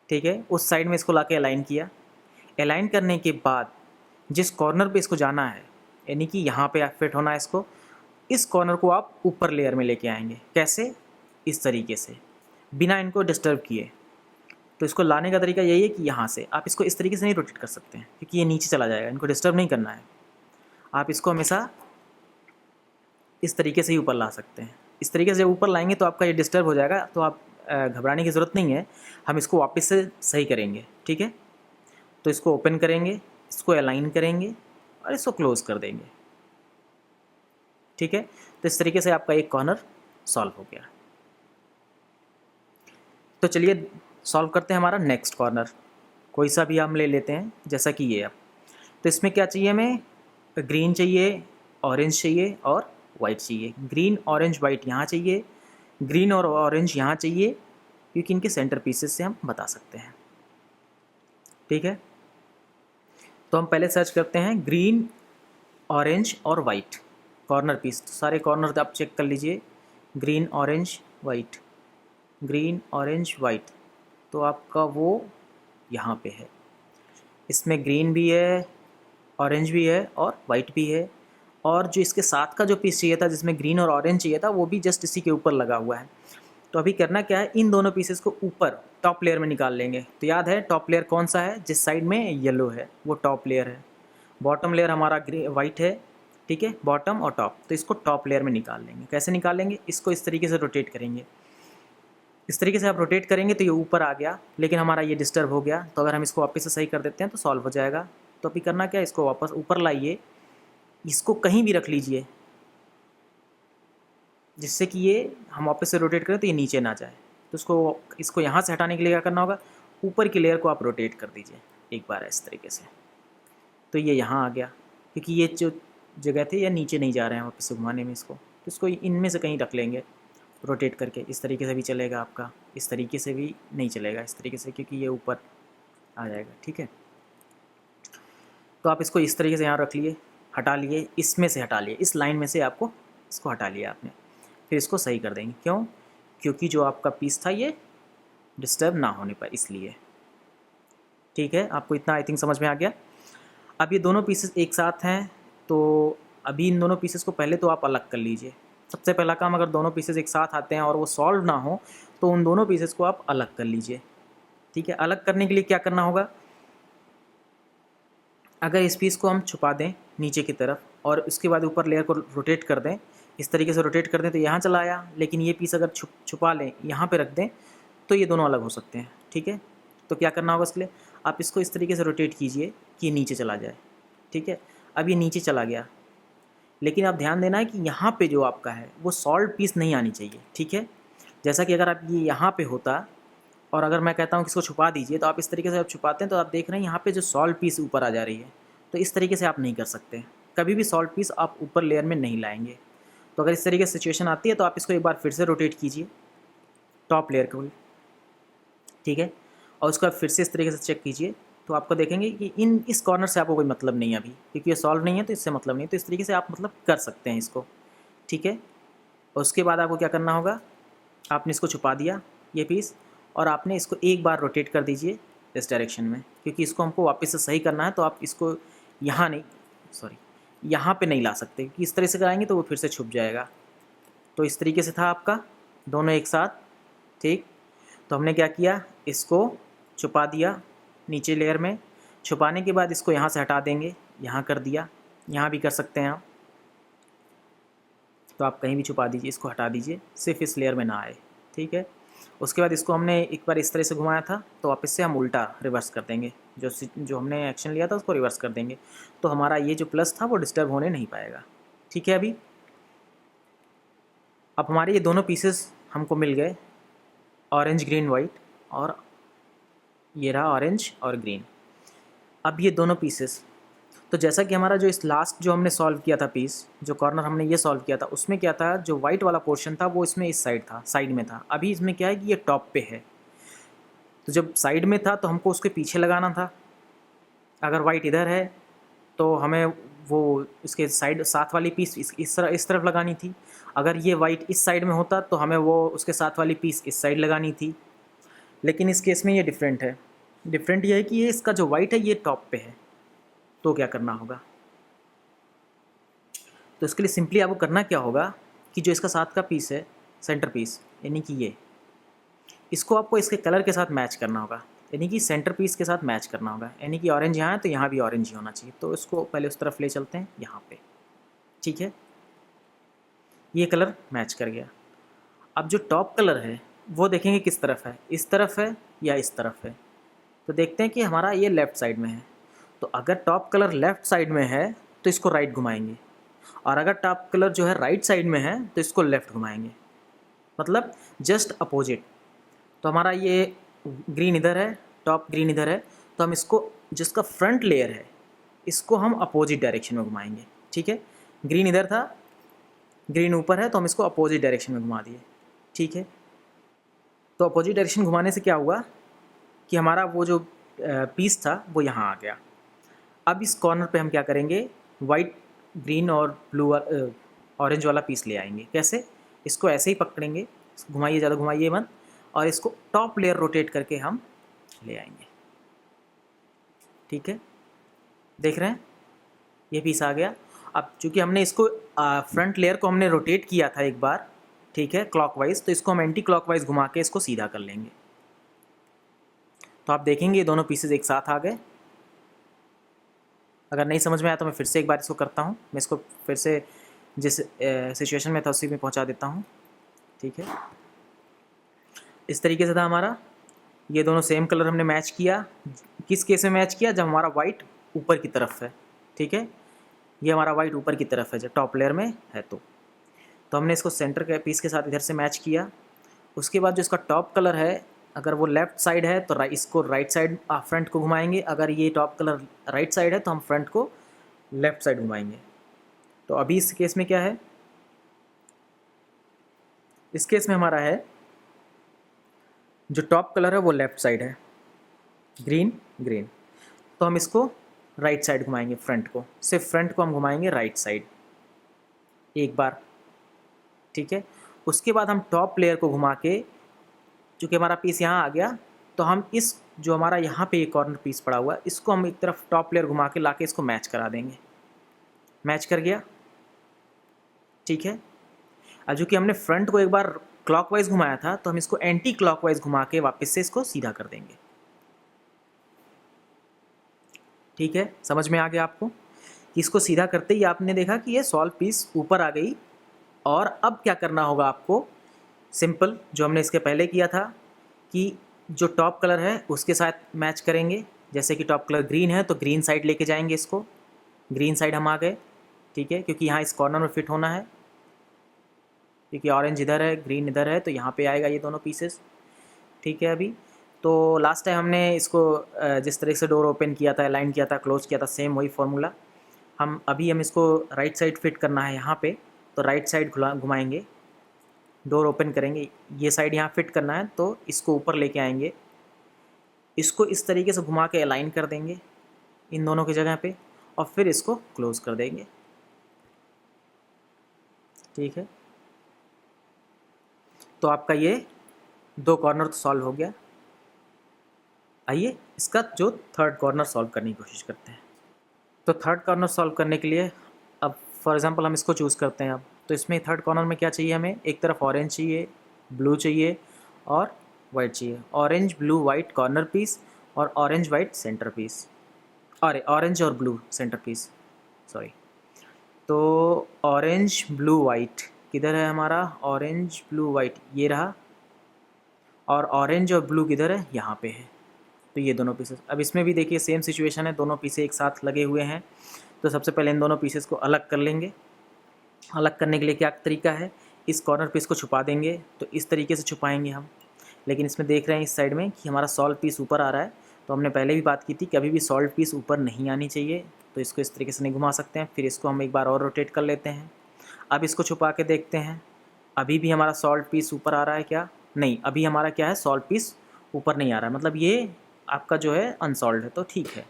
ठीक है, उस साइड में इसको लाके अलाइन किया। अलाइन करने के बाद जिस कॉर्नर पे इसको जाना है, यानी कि यहाँ पे फिट होना है इसको, इस कॉर्नर को आप ऊपर लेयर में लेके आएंगे। कैसे, इस तरीके से, बिना इनको डिस्टर्ब किए। तो इसको लाने का तरीका यही है कि यहाँ से आप इसको इस तरीके से नहीं रोटेट कर सकते हैं, क्योंकि ये नीचे चला जाएगा, इनको डिस्टर्ब नहीं करना है। आप इसको हमेशा इस तरीके से ही ऊपर ला सकते हैं। इस तरीके से जब ऊपर लाएंगे तो आपका ये डिस्टर्ब हो जाएगा, तो आप घबराने की ज़रूरत नहीं है। हम इसको वापस से सही करेंगे। ठीक है, तो इसको ओपन करेंगे, इसको अलाइन करेंगे और इसको क्लोज़ कर देंगे। ठीक है, तो इस तरीके से आपका एक कॉर्नर सॉल्व हो गया। तो चलिए सॉल्व करते हैं हमारा नेक्स्ट कॉर्नर। कोई सा भी हम ले लेते हैं, जैसा कि ये अब। तो इसमें क्या चाहिए हमें, ग्रीन चाहिए, ऑरेंज चाहिए और वाइट चाहिए। ग्रीन ऑरेंज वाइट यहाँ चाहिए, ग्रीन और ऑरेंज यहाँ चाहिए, क्योंकि इनके सेंटर पीसेस से हम बता सकते हैं। ठीक है, तो हम पहले सर्च करते हैं ग्रीन ऑरेंज और वाइट कॉर्नर पीस। तो सारे कॉर्नर आप चेक कर लीजिए, green orange white, green orange white, तो आपका वो यहाँ पे है। इसमें ग्रीन भी है, ऑरेंज भी है और वाइट भी है। और जो इसके साथ का जो पीस चाहिए था, जिसमें ग्रीन और ऑरेंज चाहिए था, वो भी जस्ट इसी के ऊपर लगा हुआ है। तो अभी करना क्या है, इन दोनों पीसेस को ऊपर टॉप लेयर में निकाल लेंगे। तो याद है टॉप लेयर कौन सा है, जिस साइड में येलो है वो टॉप लेयर है। बॉटम लेयर हमारा वाइट है, ठीक है, बॉटम और टॉप। तो इसको टॉप लेयर में निकाल लेंगे। कैसे निकालेंगे, इसको इस तरीके से रोटेट करेंगे। इस तरीके से आप रोटेट करेंगे तो ये ऊपर आ गया, लेकिन हमारा ये डिस्टर्ब हो गया। तो अगर हम इसको वापस से सही कर देते हैं तो सॉल्व हो जाएगा। तो अभी करना क्या है, इसको वापस ऊपर लाइए, इसको कहीं भी रख लीजिए, जिससे कि ये हम वापस से रोटेट करें तो ये नीचे ना जाए। तो इसको यहाँ से हटाने के लिए क्या करना होगा, ऊपर की लेयर को आप रोटेट कर दीजिए एक बार इस तरीके से। तो ये यहाँ आ गया, क्योंकि ये जो जगह थे ये नीचे नहीं जा रहे हैं वापस से घुमाने में इसको। तो इसको इनमें से कहीं रख लेंगे रोटेट करके। इस तरीके से भी चलेगा आपका, इस तरीके से भी नहीं चलेगा, इस तरीके से, क्योंकि ये ऊपर आ जाएगा। ठीक है, तो आप इसको इस तरीके से यहाँ रख लिए, हटा लिए, इसमें से हटा लिए, इस लाइन में से आपको इसको हटा लिया आपने। फिर इसको सही कर देंगे। क्यों, क्योंकि जो आपका पीस था ये डिस्टर्ब ना होने पर, इसलिए। ठीक है, आपको इतना आई थिंक समझ में आ गया। अब ये दोनों पीसेस एक साथ हैं, तो अभी इन दोनों पीसेस को पहले तो आप अलग कर लीजिए। सबसे पहला काम, अगर दोनों पीसेस एक साथ आते हैं और वो सॉल्व ना हो, तो उन दोनों पीसेस को आप अलग कर लीजिए। ठीक है, अलग करने के लिए क्या करना होगा, अगर इस पीस को हम छुपा दें नीचे की तरफ और उसके बाद ऊपर लेयर को रोटेट कर दें, इस तरीके से रोटेट कर दें तो यहाँ चला आया। लेकिन ये पीस अगर छुपा लें, यहाँ पे रख दें, तो ये दोनों अलग हो सकते हैं। ठीक है, तो क्या करना होगा इसके लिए, आप इसको इस तरीके से रोटेट कीजिए कि ये नीचे चला जाए। ठीक है, अब ये नीचे चला गया, लेकिन आप ध्यान देना है कि यहाँ पे जो आपका है वो सॉल्व पीस नहीं आनी चाहिए। ठीक है, जैसा कि अगर आप ये यहाँ पे होता और अगर मैं कहता हूँ कि इसको छुपा दीजिए, तो आप इस तरीके से आप छुपाते हैं तो आप देख रहे हैं यहाँ पे जो सॉल्व पीस ऊपर आ जा रही है। तो इस तरीके से आप नहीं कर सकते, कभी भी सॉल्व पीस आप ऊपर लेयर में नहीं लाएंगे। तो अगर इस तरीके से सिचुएशन आती है तो आप इसको एक बार फिर से रोटेट कीजिए टॉप लेयर को। ठीक है, और उसको आप फिर से इस तरीके से चेक कीजिए, तो आपको देखेंगे कि इस कॉर्नर से आपको कोई मतलब नहीं है अभी, क्योंकि ये सॉल्व नहीं है तो इससे मतलब नहीं। तो इस तरीके से आप मतलब कर सकते हैं इसको। ठीक है, और उसके बाद आपको क्या करना होगा, आपने इसको छुपा दिया ये पीस, और आपने इसको एक बार रोटेट कर दीजिए इस डायरेक्शन में, क्योंकि इसको हमको वापस से सही करना है। तो आप इसको यहाँ नहीं, सॉरी, यहाँ पे नहीं ला सकते, क्योंकि इस तरह से कराएंगे तो वो फिर से छुप जाएगा। तो इस तरीके से था आपका दोनों एक साथ। ठीक, तो हमने क्या किया, इसको छुपा दिया नीचे लेयर में। छुपाने के बाद इसको यहाँ से हटा देंगे, यहाँ कर दिया, यहाँ भी कर सकते हैं आप। तो आप कहीं भी छुपा दीजिए, इसको हटा दीजिए, सिर्फ इस लेयर में ना आए। ठीक है, उसके बाद इसको हमने एक बार इस तरह से घुमाया था, तो वापस से हम उल्टा रिवर्स कर देंगे, जो हमने एक्शन लिया था उसको रिवर्स कर देंगे। तो हमारा ये जो प्लस था वो डिस्टर्ब होने नहीं पाएगा। ठीक है, अभी अब हमारे ये दोनों पीसेस हमको मिल गए, ऑरेंज ग्रीन वाइट, और ये रहा ऑरेंज और ग्रीन। अब ये दोनों पीसेस, तो जैसा कि हमारा जो इस लास्ट जो हमने सॉल्व किया था पीस, जो कॉर्नर हमने ये सॉल्व किया था, उसमें क्या था, जो वाइट वाला पोर्शन था वो इसमें इस साइड था, साइड में था। अभी इसमें क्या है कि ये टॉप पे है, तो जब साइड में था तो हमको उसके पीछे लगाना था। अगर वाइट इधर है तो हमें वो इसके साइड साथ वाली पीस इस तरफ लगानी थी। अगर ये वाइट इस साइड में होता तो हमें वो उसके साथ वाली पीस इस साइड लगानी थी। लेकिन इस केस में ये डिफरेंट है। डिफरेंट ये है कि ये इसका जो वाइट है ये टॉप पे है। तो क्या करना होगा, तो इसके लिए सिंपली आपको करना क्या होगा कि जो इसका साथ का पीस है, सेंटर पीस, यानी कि ये, इसको आपको इसके कलर के साथ मैच करना होगा, यानी कि सेंटर पीस के साथ मैच करना होगा। यानी कि ऑरेंज यहाँ है तो यहाँ भी ऑरेंज ही होना चाहिए। तो इसको पहले उस तरफ ले चलते हैं, यहाँ पे। ठीक है, ये कलर मैच कर गया। अब जो टॉप कलर है वो देखेंगे किस तरफ है, इस तरफ है या इस तरफ है। तो देखते हैं कि हमारा ये लेफ़्ट साइड में है। तो अगर टॉप कलर लेफ़्ट साइड में है तो इसको राइट घुमाएंगे, और अगर टॉप कलर जो है राइट साइड में है तो इसको लेफ़्ट घुमाएंगे, मतलब जस्ट अपोजिट। तो हमारा ये ग्रीन इधर है, टॉप ग्रीन इधर है, तो हम इसको जिसका फ्रंट लेयर है इसको हम अपोजिट डायरेक्शन में घुमाएंगे। ठीक है, ग्रीन इधर था, ग्रीन ऊपर है, तो हम इसको अपोजिट डायरेक्शन में घुमा दिए। ठीक है, तो अपोजिट डायरेक्शन घुमाने से क्या हुआ कि हमारा वो जो पीस था वो यहाँ आ गया। अब इस कॉर्नर पे हम क्या करेंगे, वाइट, ग्रीन और ब्लू ऑरेंज वाला पीस ले आएंगे। कैसे, इसको ऐसे ही पकड़ेंगे, घुमाइए, ज़्यादा घुमाइए मत, और इसको टॉप लेयर रोटेट करके हम ले आएंगे। ठीक है, देख रहे हैं, ये पीस आ गया। अब चूँकि हमने इसको फ्रंट लेयर को हमने रोटेट किया था एक बार, ठीक है, क्लॉकवाइज, तो इसको हम एंटी क्लॉकवाइज घुमा के इसको सीधा कर लेंगे। तो आप देखेंगे ये दोनों पीसेज एक साथ आ गए। अगर नहीं समझ में आया तो मैं फिर से एक बार इसको करता हूँ, मैं इसको फिर से जिस सिचुएशन में था उसी में पहुँचा देता हूँ। ठीक है, इस तरीके से था हमारा, ये दोनों सेम कलर हमने मैच किया। किस केस में मैच किया, जब हमारा वाइट ऊपर की तरफ है। ठीक है, ये हमारा वाइट ऊपर की तरफ है जब टॉप लेयर में है, तो हमने इसको सेंटर के पीस के साथ इधर से मैच किया। उसके बाद जो इसका टॉप कलर है, अगर वो लेफ़्ट साइड है तो इसको राइट साइड फ्रंट को घुमाएंगे। अगर ये टॉप कलर राइट साइड है तो हम फ्रंट को लेफ़्ट साइड घुमाएंगे। तो अभी इस केस में क्या है, इस केस में हमारा है जो टॉप कलर है वो लेफ़्ट साइड है, ग्रीन ग्रीन, तो हम इसको राइट साइड घुमाएंगे। फ्रंट को, सिर्फ फ्रंट को हम घुमाएंगे राइट साइड एक बार। ठीक है, उसके बाद हम टॉप लेयर को घुमा के, चूँकि हमारा पीस यहाँ आ गया, तो हम इस जो हमारा यहाँ पे एक कॉर्नर पीस पड़ा हुआ है इसको हम एक तरफ टॉप लेयर घुमा के लाके इसको मैच करा देंगे। मैच कर गया। ठीक है, अब चूँकि हमने फ्रंट को एक बार क्लॉकवाइज घुमाया था तो हम इसको एंटी क्लॉकवाइज घुमा के वापस से इसको सीधा कर देंगे। ठीक है, समझ में आ गया आपको कि इसको सीधा करते ही आपने देखा कि ये सॉल्व पीस ऊपर आ गई। और अब क्या करना होगा आपको, सिंपल जो हमने इसके पहले किया था कि जो टॉप कलर है उसके साथ मैच करेंगे। जैसे कि टॉप कलर ग्रीन है तो ग्रीन साइड लेके जाएंगे इसको, ग्रीन साइड हम आ गए। ठीक है, क्योंकि यहाँ इस कॉर्नर में फिट होना है, क्योंकि ऑरेंज इधर है, ग्रीन इधर है, तो यहाँ पे आएगा ये दोनों पीसेस। ठीक है, अभी तो लास्ट टाइम हमने इसको जिस तरह से डोर ओपन किया था, अलाइन किया था, क्लोज किया था, सेम वही फॉर्मूला हम इसको राइट साइड फिट करना है यहाँ पे, तो राइट साइड घुमाएंगे, डोर ओपन करेंगे, ये साइड यहाँ फिट करना है तो इसको ऊपर लेके आएंगे, इसको इस तरीके से घुमा के अलाइन कर देंगे इन दोनों की जगह पे, और फिर इसको क्लोज कर देंगे। ठीक है, तो आपका ये दो कॉर्नर तो सॉल्व हो गया। आइए इसका जो थर्ड कॉर्नर सॉल्व करने की कोशिश करते हैं। तो थर्ड कॉर्नर सॉल्व करने के लिए अब फॉर एग्जांपल हम इसको चूज़ करते हैं। अब तो इसमें थर्ड कॉर्नर में क्या चाहिए, हमें एक तरफ ऑरेंज चाहिए, ब्लू चाहिए और वाइट चाहिए। Orange blue white corner piece और ऑरेंज वाइट सेंटर पीस, और ऑरेंज और ब्लू सेंटर पीस, सॉरी। तो ऑरेंज ब्लू वाइट किधर है हमारा, ऑरेंज ब्लू वाइट ये रहा, और ऑरेंज और ब्लू किधर है, यहाँ पे है। तो ये दोनों पीसेस, अब इसमें भी देखिए सेम सिचुएशन है, दोनों पीसेस एक साथ लगे हुए हैं। तो सबसे पहले इन दोनों पीसेस को अलग कर लेंगे। अलग करने के लिए क्या तरीका है, इस कॉर्नर पीस को छुपा देंगे, तो इस तरीके से छुपाएंगे हम। लेकिन इसमें देख रहे हैं इस साइड में कि हमारा सॉल्व पीस ऊपर आ रहा है, तो हमने पहले भी बात की थी कभी भी सॉल्व पीस ऊपर नहीं आनी चाहिए, तो इसको इस तरीके से नहीं घुमा सकते हैं। फिर इसको हम एक बार और रोटेट कर लेते हैं। अब इसको छुपा के देखते हैं, अभी भी हमारा सॉल्व पीस ऊपर आ रहा है क्या, नहीं, अभी हमारा क्या है, सॉल्व पीस ऊपर नहीं आ रहा है, मतलब ये आपका जो है अनसॉल्व है। तो ठीक है,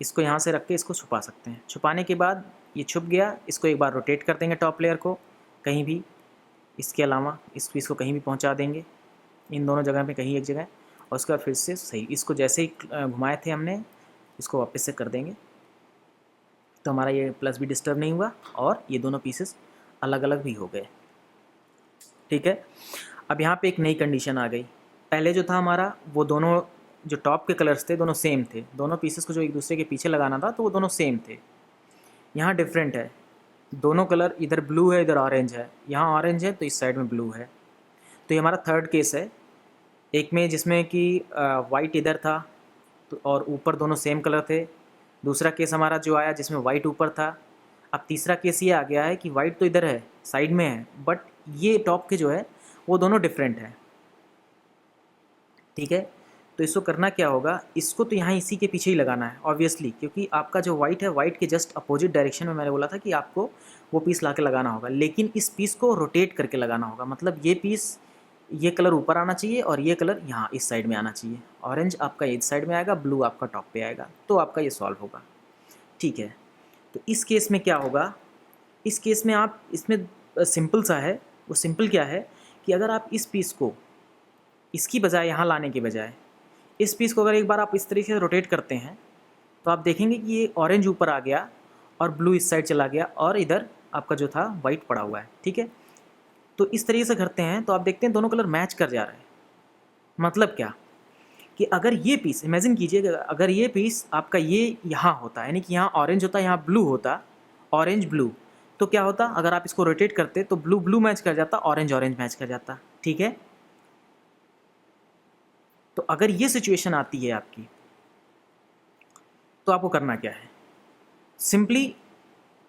इसको यहाँ से रख के इसको छुपा सकते हैं। छुपाने के बाद ये छुप गया, इसको एक बार रोटेट कर देंगे टॉप लेयर को कहीं भी, इसके अलावा इस पीस को कहीं भी पहुँचा देंगे, इन दोनों जगह पे कहीं एक जगह, और उसके बाद फिर से सही इसको जैसे ही घुमाए थे हमने, इसको वापस से कर देंगे। तो हमारा ये प्लस भी डिस्टर्ब नहीं हुआ और ये दोनों पीसेस अलग अलग भी हो गए। ठीक है, अब यहाँ पे एक नई कंडीशन आ गई। पहले जो था हमारा, वो दोनों जो टॉप के कलर्स थे दोनों सेम थे, दोनों पीसेस को जो एक दूसरे के पीछे लगाना था तो वो दोनों सेम थे। यहाँ डिफरेंट है, दोनों कलर, इधर ब्लू है इधर ऑरेंज है, यहाँ ऑरेंज है तो इस साइड में ब्लू है। तो ये हमारा थर्ड केस है, एक में जिसमें कि वाइट इधर था तो और ऊपर दोनों सेम कलर थे। दूसरा केस हमारा जो आया जिसमें वाइट ऊपर था, अब तीसरा केस ये आ गया है कि वाइट तो इधर है, साइड में है, बट ये टॉप के जो है वो दोनों डिफरेंट है। ठीक है, तो इसको करना क्या होगा, इसको तो यहाँ इसी के पीछे ही लगाना है ऑब्वियसली, क्योंकि आपका जो वाइट है, वाइट के जस्ट अपोजिट डायरेक्शन में मैंने बोला था कि आपको वो पीस ला के लगाना होगा, लेकिन इस पीस को रोटेट करके लगाना होगा। मतलब ये पीस, ये कलर ऊपर आना चाहिए और ये कलर यहाँ इस साइड में आना चाहिए। ऑरेंज आपका इस साइड में आएगा, ब्लू आपका टॉप पे आएगा, तो आपका ये सॉल्व होगा। ठीक है, तो इस केस में क्या होगा, इस केस में आप इसमें सिंपल सा है, वो सिंपल क्या है कि अगर आप इस पीस को इसकी बजाय यहाँ लाने के बजाय इस पीस को अगर एक बार आप इस तरीके से रोटेट करते हैं तो आप देखेंगे कि ये ऑरेंज ऊपर आ गया और ब्लू इस साइड चला गया और इधर आपका जो था वाइट पड़ा हुआ है। ठीक है, तो इस तरीके से करते हैं तो आप देखते हैं दोनों कलर मैच कर जा रहे हैं। मतलब क्या कि अगर ये पीस इमेजिन कीजिए, अगर ये पीस आपका ये यहाँ होता, यानी कि यहाँ ऑरेंज होता, यहाँ ब्लू होता, ऑरेंज ब्लू, तो क्या होता, अगर आप इसको रोटेट करते तो ब्लू ब्लू मैच कर जाता, ऑरेंज ऑरेंज मैच कर जाता। ठीक है, तो अगर ये सिचुएशन आती है आपकी तो आपको करना क्या है, सिंपली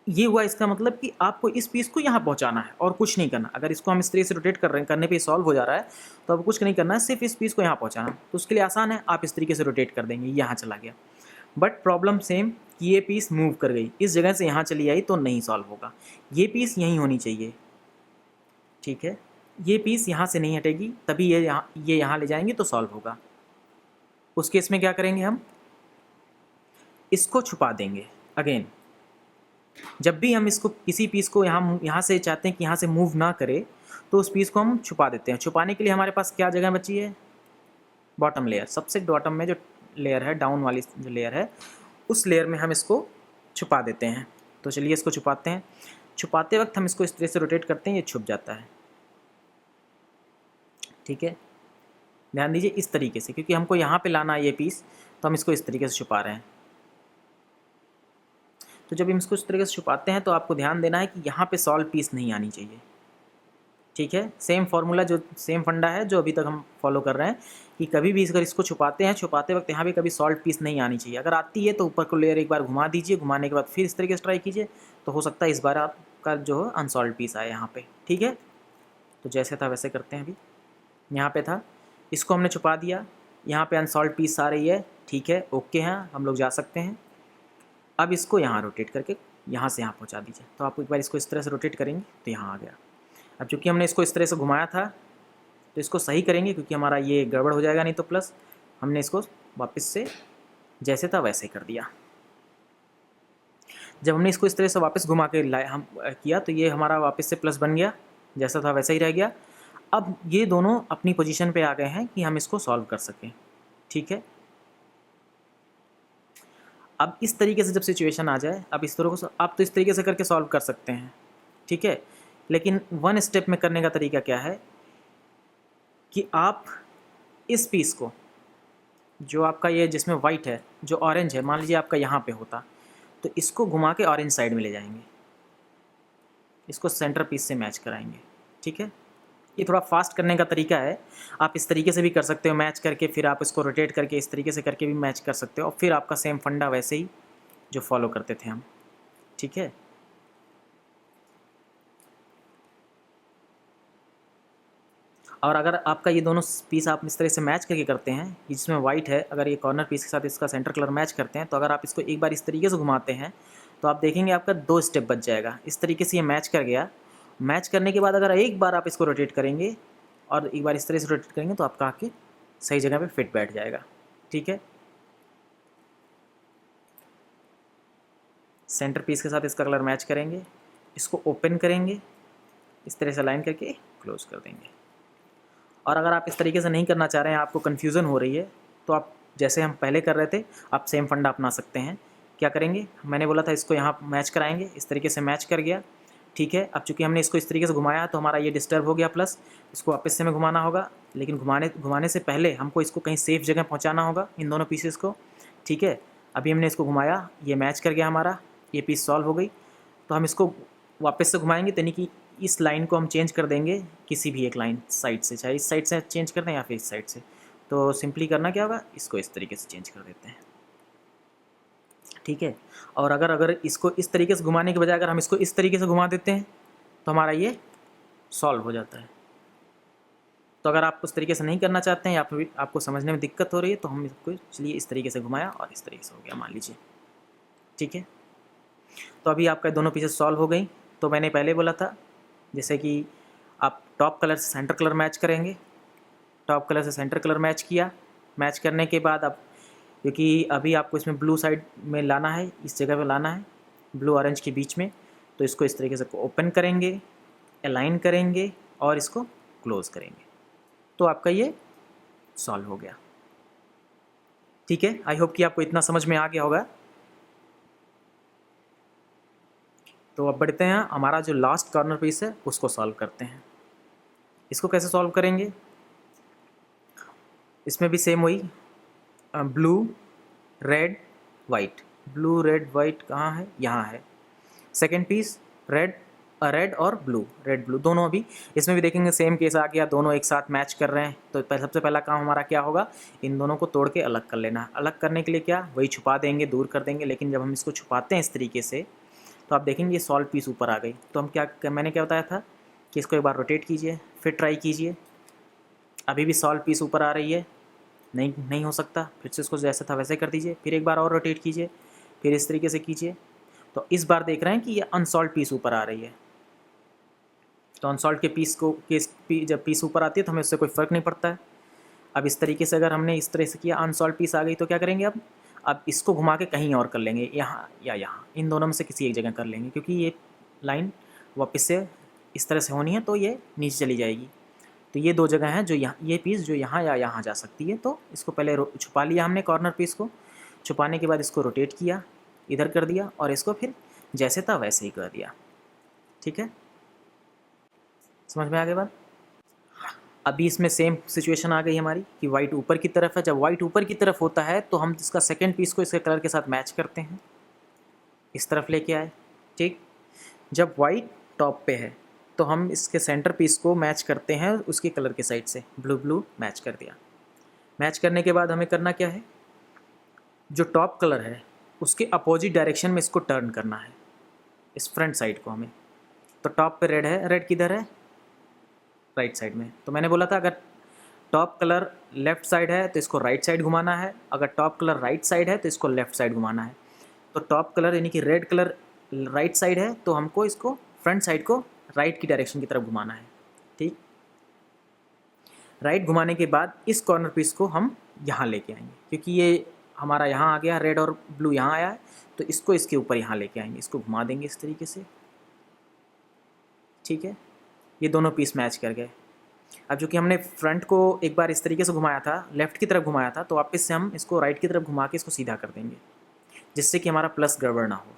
ये हुआ, इसका मतलब कि आपको इस पीस को यहाँ पहुँचाना है और कुछ नहीं करना। अगर इसको हम इस तरीके से रोटेट कर रहे हैं, करने पे सॉल्व हो जा रहा है, तो आपको कुछ नहीं करना है, सिर्फ इस पीस को यहाँ पहुँचाना। तो उसके लिए आसान है, आप इस तरीके से रोटेट कर देंगे, यहाँ चला गया। बट प्रॉब्लम सेम कि ये पीस मूव कर गई, इस जगह से यहाँ चली आई तो नहीं सॉल्व होगा। ये पीस यहीं होनी चाहिए। ठीक है, ये पीस यहाँ से नहीं हटेगी, तभी ये यहाँ ले जाएंगे तो सॉल्व होगा। उस केस में क्या करेंगे, हम इसको छुपा देंगे। अगेन, जब भी हम इसको किसी पीस को यहाँ से चाहते हैं कि यहाँ से मूव ना करे, तो उस पीस को हम छुपा देते हैं। छुपाने के लिए हमारे पास क्या जगह बची है, बॉटम लेयर, सबसे बॉटम में जो लेयर है, डाउन वाली जो लेयर है, उस लेयर में हम इसको छुपा देते हैं। तो चलिए इसको छुपाते हैं। छुपाते वक्त हम इसको इस तरह से रोटेट करते हैं, ये छुप जाता है। ठीक है, ध्यान दीजिए इस तरीके से, क्योंकि हमको यहाँ पे लाना है ये पीस, तो हम इसको इस तरीके से छुपा रहे हैं। तो जब हम इसको इस तरीके से छुपाते हैं तो आपको ध्यान देना है कि यहाँ पे सॉल्व पीस नहीं आनी चाहिए। ठीक है, सेम फार्मूला, जो सेम फंडा है जो अभी तक हम फॉलो कर रहे हैं, कि कभी भी अगर इसको छुपाते हैं, छुपाते वक्त यहाँ पे कभी सॉल्व पीस नहीं आनी चाहिए। अगर आती है तो ऊपर को लेयर एक बार घुमा दीजिए, घुमाने के बाद फिर इस तरीके से ट्राई कीजिए, तो हो सकता है इस बार आपका जो है अनसॉल्व पीस आए यहाँ पे। ठीक है, तो जैसे था वैसे करते हैं। अभी यहाँ पे था, इसको हमने छुपा दिया, यहाँ पे अनसॉल्व पीस आ रही है। ठीक है, ओके हैं, हम लोग जा सकते हैं। अब इसको यहाँ रोटेट करके यहाँ से यहाँ पहुँचा दीजिए। तो आप एक बार इसको इस तरह से रोटेट करेंगे तो यहाँ आ गया। अब चूँकि हमने इसको इस तरह से घुमाया था तो इसको सही करेंगे, क्योंकि हमारा ये गड़बड़ हो जाएगा नहीं तो। प्लस हमने इसको वापस से जैसे था वैसे कर दिया। जब हमने इसको इस तरह से वापस घुमा के हम किया तो ये हमारा वापस से प्लस बन गया, जैसा था वैसा ही रह गया। अब ये दोनों अपनी पोजीशन पे आ गए हैं कि हम इसको सॉल्व कर सकें। ठीक है, अब इस तरीके से जब सिचुएशन आ जाए, अब इस तरह को आप तो इस तरीके से करके सॉल्व कर सकते हैं। ठीक है, लेकिन वन स्टेप में करने का तरीका क्या है कि आप इस पीस को, जो आपका ये जिसमें वाइट है, जो ऑरेंज है, मान लीजिए आपका यहाँ पे होता, तो इसको घुमा के ऑरेंज साइड में ले जाएंगे, इसको सेंटर पीस से मैच कराएंगे। ठीक है, ये थोड़ा फास्ट करने का तरीका है। आप इस तरीके से भी कर सकते हो, मैच करके फिर आप इसको रोटेट करके इस तरीके से करके भी मैच कर सकते हो, और फिर आपका सेम फंडा वैसे ही जो फॉलो करते थे हम। ठीक है, और अगर आपका ये दोनों पीस आप इस तरह से मैच करके करते हैं, जिसमें वाइट है, अगर ये कॉर्नर पीस के साथ इसका सेंटर कलर मैच करते हैं, तो अगर आप इसको एक बार इस तरीके से घुमाते हैं तो आप देखेंगे आपका 2 स्टेप बच जाएगा। इस तरीके से ये मैच कर गया। मैच करने के बाद अगर एक बार आप इसको रोटेट करेंगे और एक बार इस तरह से रोटेट करेंगे तो आपका आके सही जगह पे फिट बैठ जाएगा। ठीक है, सेंटर पीस के साथ इसका कलर मैच करेंगे, इसको ओपन करेंगे, इस तरह से लाइन करके क्लोज कर देंगे। और अगर आप इस तरीके से नहीं करना चाह रहे हैं, आपको कन्फ्यूज़न हो रही है, तो आप जैसे हम पहले कर रहे थे, आप सेम फंडा अपना सकते हैं। क्या करेंगे, मैंने बोला था इसको यहाँ मैच कराएंगे, इस तरीके से मैच कर गया। ठीक है, अब चूंकि हमने इसको इस तरीके से घुमाया तो हमारा ये डिस्टर्ब हो गया, प्लस इसको वापस से हमें घुमाना होगा, लेकिन घुमाने से पहले हमको इसको कहीं सेफ जगह पहुँचाना होगा, इन दोनों पीसेस को। ठीक है, अभी हमने इसको घुमाया, ये मैच कर गया, हमारा ये पीस सॉल्व हो गई। तो हम इसको वापस से घुमाएंगे, यानी कि इस लाइन को हम चेंज कर देंगे किसी भी एक लाइन साइड से, चाहे इस साइड से चेंज कर दें या फिर इस साइड से। तो सिंपली करना क्या होगा, इसको इस तरीके से चेंज कर देते हैं। ठीक है। और अगर अगर इसको इस तरीके से घुमाने के बजाय अगर हम इसको इस तरीके से घुमा देते हैं तो हमारा ये सॉल्व हो जाता है। तो अगर आप उस तरीके से नहीं करना चाहते हैं या फिर आपको समझने में दिक्कत हो रही है तो हम इसको चलिए इस तरीके से घुमाया और इस तरीके से हो गया मान लीजिए, ठीक है। तो अभी आपका दोनों पीसेस सॉल्व हो गई। तो मैंने पहले बोला था जैसे कि आप टॉप कलर से सेंटर कलर मैच करेंगे, टॉप कलर से सेंटर कलर मैच किया, मैच करने के बाद अब क्योंकि अभी आपको इसमें ब्लू साइड में लाना है, इस जगह पे लाना है ब्लू ऑरेंज के बीच में, तो इसको इस तरीके से ओपन करेंगे, अलाइन करेंगे और इसको क्लोज करेंगे, तो आपका ये सॉल्व हो गया। ठीक है, आई होप कि आपको इतना समझ में आ गया होगा। तो अब बढ़ते हैं, हमारा जो लास्ट कॉर्नर पीस है उसको सॉल्व करते हैं। इसको कैसे सॉल्व करेंगे, इसमें भी सेम वही blue red white, blue red white कहाँ है, यहाँ है। सेकेंड पीस रेड और ब्लू, रेड ब्लू दोनों, अभी इसमें भी देखेंगे सेम केस आ गया, दोनों एक साथ मैच कर रहे हैं। तो सबसे पहला काम हमारा क्या होगा, इन दोनों को तोड़ के अलग कर लेना। अलग करने के लिए क्या, वही छुपा देंगे, दूर कर देंगे। लेकिन जब हम इसको छुपाते हैं इस तरीके से तो आप देखेंगे ये सॉल्व पीस ऊपर आ गई। तो हम मैंने क्या बताया था कि इसको एक बार रोटेट कीजिए, फिर ट्राई कीजिए। अभी भी सॉल्व पीस ऊपर आ रही है, नहीं हो सकता, फिर से इसको जैसे था वैसे कर दीजिए, फिर एक बार और रोटेट कीजिए, फिर इस तरीके से कीजिए। तो इस बार देख रहे हैं कि ये अनसॉल्व पीस ऊपर आ रही है। तो अनसॉल्व के पीस को जब पीस ऊपर आती है तो हमें उससे कोई फ़र्क नहीं पड़ता है। अब इस तरीके से अगर हमने इस तरह से किया, अनसॉल्व पीस आ गई तो क्या करेंगे, अब इसको घुमा के कहीं और कर लेंगे, यहाँ या यहाँ, इन दोनों में से किसी एक जगह कर लेंगे, क्योंकि ये लाइन वापस से इस तरह से होनी है तो ये नीचे चली जाएगी। तो ये दो जगह हैं जो यहाँ, ये पीस जो यहाँ या यहाँ जा सकती है। तो इसको पहले छुपा लिया हमने, कॉर्नर पीस को छुपाने के बाद इसको रोटेट किया, इधर कर दिया और इसको फिर जैसे था वैसे ही कर दिया। ठीक है, समझ में आ गई बात। अभी इसमें सेम सिचुएशन आ गई हमारी कि वाइट ऊपर की तरफ है। जब वाइट ऊपर की तरफ होता है तो हम इसका सेकेंड पीस को इसके कलर के साथ मैच करते हैं, इस तरफ लेके आए। ठीक, जब वाइट टॉप पे है तो हम इसके सेंटर पीस को मैच करते हैं उसके कलर के साइड से, ब्लू ब्लू मैच कर दिया। मैच करने के बाद हमें करना क्या है, जो टॉप कलर है उसके अपोजिट डायरेक्शन में इसको टर्न करना है, इस फ्रंट साइड को हमें। तो टॉप पे रेड है, रेड किधर है, राइट साइड में। तो मैंने बोला था अगर टॉप कलर लेफ़्ट साइड है तो इसको राइट साइड घुमाना है, अगर टॉप कलर राइट साइड है तो इसको लेफ़्ट साइड घुमाना है। तो टॉप कलर यानी कि रेड कलर राइट साइड है तो हमको इसको फ्रंट साइड को राइट की डायरेक्शन की तरफ घुमाना है। ठीक, राइट घुमाने के बाद इस कॉर्नर पीस को हम यहाँ लेके आएंगे, क्योंकि ये हमारा यहाँ आ गया, रेड और ब्लू यहाँ आया है, तो इसको इसके ऊपर यहाँ लेके आएंगे, इसको घुमा देंगे इस तरीके से। ठीक है, ये दोनों पीस मैच कर गए। अब चूँकि हमने फ्रंट को एक बार इस तरीके से घुमाया था, लेफ़्ट की तरफ घुमाया था, तो वापस से हम इसको राइट की तरफ घुमा के इसको सीधा कर देंगे, जिससे कि हमारा प्लस गड़बड़ ना हो।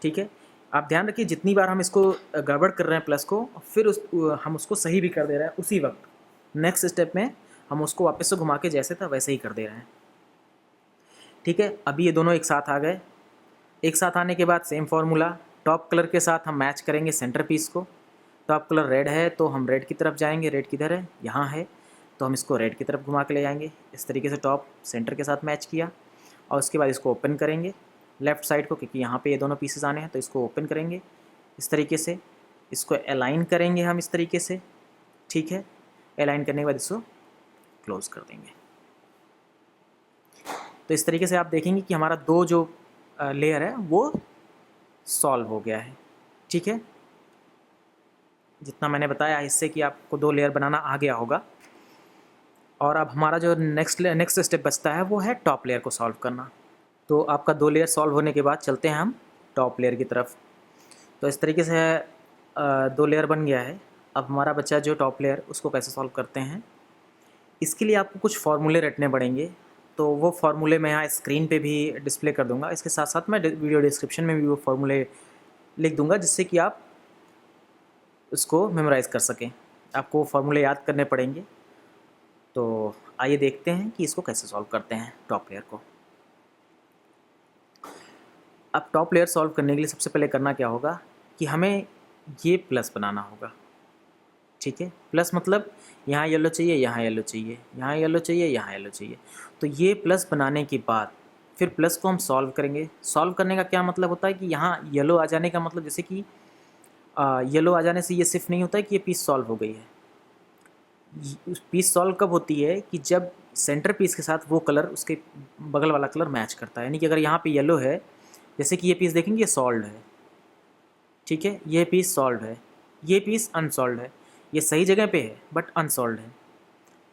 ठीक है, आप ध्यान रखिए जितनी बार हम इसको गड़बड़ कर रहे हैं प्लस को, फिर हम उसको सही भी कर दे रहे हैं उसी वक्त। नेक्स्ट स्टेप में हम उसको वापस से घुमा के जैसे था वैसे ही कर दे रहे हैं। ठीक है, अभी ये दोनों एक साथ आ गए। एक साथ आने के बाद सेम फार्मूला, टॉप कलर के साथ हम मैच करेंगे सेंटर पीस को। टॉप कलर रेड है तो हम रेड की तरफ जाएंगे, रेड किधर है, यहाँ है, तो हम इसको रेड की तरफ घुमा के ले जाएंगे। इस तरीके से टॉप सेंटर के साथ मैच किया और उसके बाद इसको ओपन करेंगे लेफ़्ट साइड को, क्योंकि यहाँ पे ये दोनों पीसेस आने हैं, तो इसको ओपन करेंगे इस तरीके से। इसको अलाइन करेंगे हम इस तरीके से। ठीक है, अलाइन करने के बाद इसको क्लोज कर देंगे। तो इस तरीके से आप देखेंगे कि हमारा दो जो लेयर है वो सॉल्व हो गया है। ठीक है, जितना मैंने बताया इससे कि आपको दो लेयर बनाना आ गया होगा। और अब हमारा जो नेक्स्ट स्टेप बचता है वो है टॉप लेयर को सॉल्व करना। तो आपका दो लेयर सॉल्व होने के बाद चलते हैं हम टॉप लेयर की तरफ। तो इस तरीके से दो लेयर बन गया है। अब हमारा बच्चा जो टॉप लेयर, उसको कैसे सॉल्व करते हैं, इसके लिए आपको कुछ फार्मूले रटने पड़ेंगे। तो वो फार्मूले मैं यहाँ स्क्रीन पे भी डिस्प्ले कर दूँगा, इसके साथ साथ मैं वीडियो डिस्क्रिप्शन में भी वो फार्मूले लिख दूँगा, जिससे कि आप उसको मेमोराइज़ कर सकें। आपको फार्मूले याद करने पड़ेंगे। तो आइए देखते हैं कि इसको कैसे सॉल्व करते हैं टॉप लेयर को। अब टॉप लेयर सॉल्व करने के लिए सबसे पहले करना क्या होगा कि हमें ये प्लस बनाना होगा। ठीक है, प्लस मतलब यहाँ येलो चाहिए, यहाँ येलो चाहिए, यहाँ येलो चाहिए, यहाँ येलो चाहिए। तो ये प्लस बनाने के बाद फिर प्लस को हम सॉल्व करेंगे। सॉल्व करने का क्या मतलब होता है कि यहाँ येलो आ जाने का मतलब जैसे कि येलो आ जाने से ये सिर्फ नहीं होता है कि ये पीस सॉल्व हो गई है। पीस सॉल्व कब होती है कि जब सेंटर पीस के साथ वो कलर उसके बगल वाला कलर मैच करता है। यानी कि अगर यहाँ पे येलो है, जैसे कि ये पीस देखेंगे ये सॉल्व है, ठीक है, ये पीस सॉल्व है, ये पीस अनसॉल्व है, ये सही जगह पे है बट अनसॉल्व है,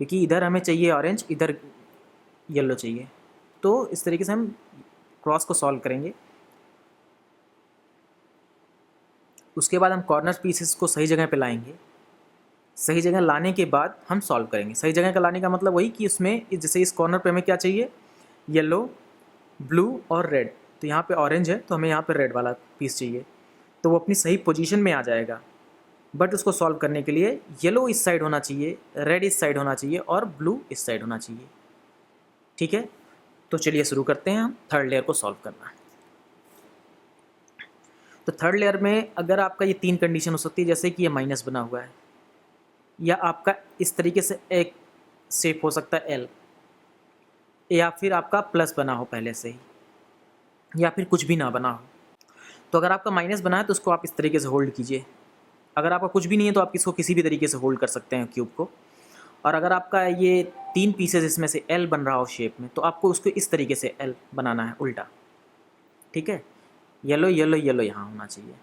क्योंकि इधर हमें चाहिए ऑरेंज, इधर येलो चाहिए। तो इस तरीके से हम क्रॉस को सॉल्व करेंगे। उसके बाद हम कॉर्नर पीसेस को सही जगह पे लाएंगे। सही जगह लाने के बाद हम सॉल्व करेंगे। सही जगह का लाने का मतलब वही कि उसमें जैसे इस कॉर्नर पे हमें क्या चाहिए, येलो, ब्लू और रेड। तो यहाँ पे ऑरेंज है तो हमें यहाँ पे रेड वाला पीस चाहिए, तो वो अपनी सही पोजीशन में आ जाएगा। बट उसको सॉल्व करने के लिए येलो इस साइड होना चाहिए, रेड इस साइड होना चाहिए और ब्लू इस साइड होना चाहिए, ठीक है। तो चलिए शुरू करते हैं हम थर्ड लेयर को सॉल्व करना। तो थर्ड लेयर में अगर आपका ये 3 कंडीशन हो सकती है, जैसे कि ये माइनस बना हुआ है, या आपका इस तरीके से एक शेप हो सकता है एल, या फिर आपका प्लस बना हो पहले से ही, या फिर कुछ भी ना बना हो। तो अगर आपका माइनस बना है तो उसको आप इस तरीके से होल्ड कीजिए। अगर आपका कुछ भी नहीं है तो आप इसको किसी भी तरीके से होल्ड कर सकते हैं क्यूब को। और अगर आपका ये 3 पीसेस इसमें से एल बन रहा हो शेप में, तो आपको उसको इस तरीके से एल बनाना है उल्टा, ठीक है। येलो येलो येलो यहाँ होना चाहिए।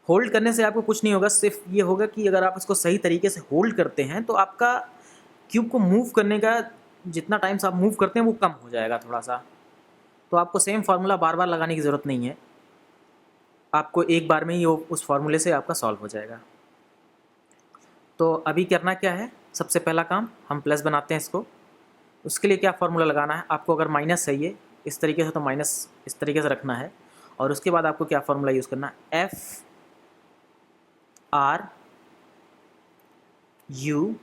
होल्ड करने से आपको कुछ नहीं होगा, सिर्फ ये होगा कि अगर आप इसको सही तरीके से होल्ड करते हैं तो आपका क्यूब को मूव करने का जितना टाइम से आप मूव करते हैं वो कम हो जाएगा थोड़ा सा। तो आपको सेम फार्मूला बार बार लगाने की ज़रूरत नहीं है, आपको एक बार में ही उस फार्मूले से आपका सॉल्व हो जाएगा। तो अभी करना क्या है, सबसे पहला काम हम प्लस बनाते हैं इसको। उसके लिए क्या फार्मूला लगाना है आपको, अगर माइनस चाहिए इस तरीके से तो माइनस इस तरीके से रखना है। और उसके बाद आपको क्या फार्मूला यूज़ करना है, F R U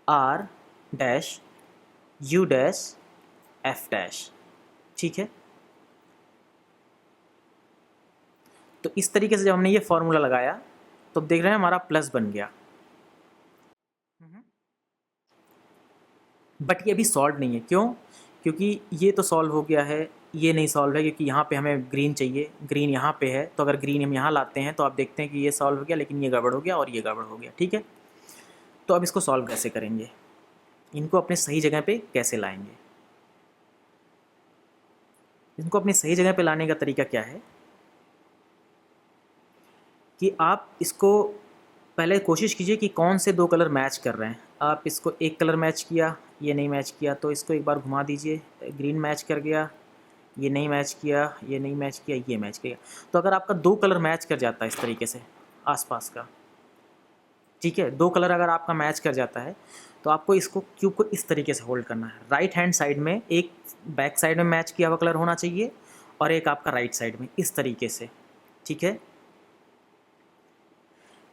R dash U dash F dash, ठीक है। तो इस तरीके से जब हमने ये फार्मूला लगाया तो देख रहे हैं हमारा प्लस बन गया। बट ये अभी सॉल्व नहीं है, क्यों? क्योंकि ये तो सॉल्व हो गया है, ये नहीं सॉल्व है क्योंकि यहाँ पे हमें ग्रीन चाहिए, ग्रीन यहाँ पे है। तो अगर ग्रीन हम यहाँ लाते हैं तो आप देखते हैं कि ये सॉल्व हो गया, लेकिन ये गड़बड़ हो गया और ये गड़बड़ हो गया, ठीक है। तो अब इसको सॉल्व कैसे करेंगे, इनको अपने सही जगह पे कैसे लाएंगे? इनको अपनी सही जगह पे लाने का तरीका क्या है कि आप इसको पहले कोशिश कीजिए कि कौन से 2 कलर मैच कर रहे हैं। आप इसको एक कलर मैच किया, ये नहीं मैच किया, तो इसको एक बार घुमा दीजिए, ग्रीन मैच कर गया, ये नहीं मैच किया, ये नहीं मैच किया, ये मैच किया। तो अगर आपका 2 कलर मैच कर जाता है इस तरीके से आसपास का, ठीक है, 2 कलर अगर आपका मैच कर जाता है तो आपको इसको क्यूब को इस तरीके से होल्ड करना है। राइट हैंड साइड में एक बैक साइड में मैच किया हुआ कलर होना चाहिए और एक आपका राइट साइड में, इस तरीके से, ठीक है।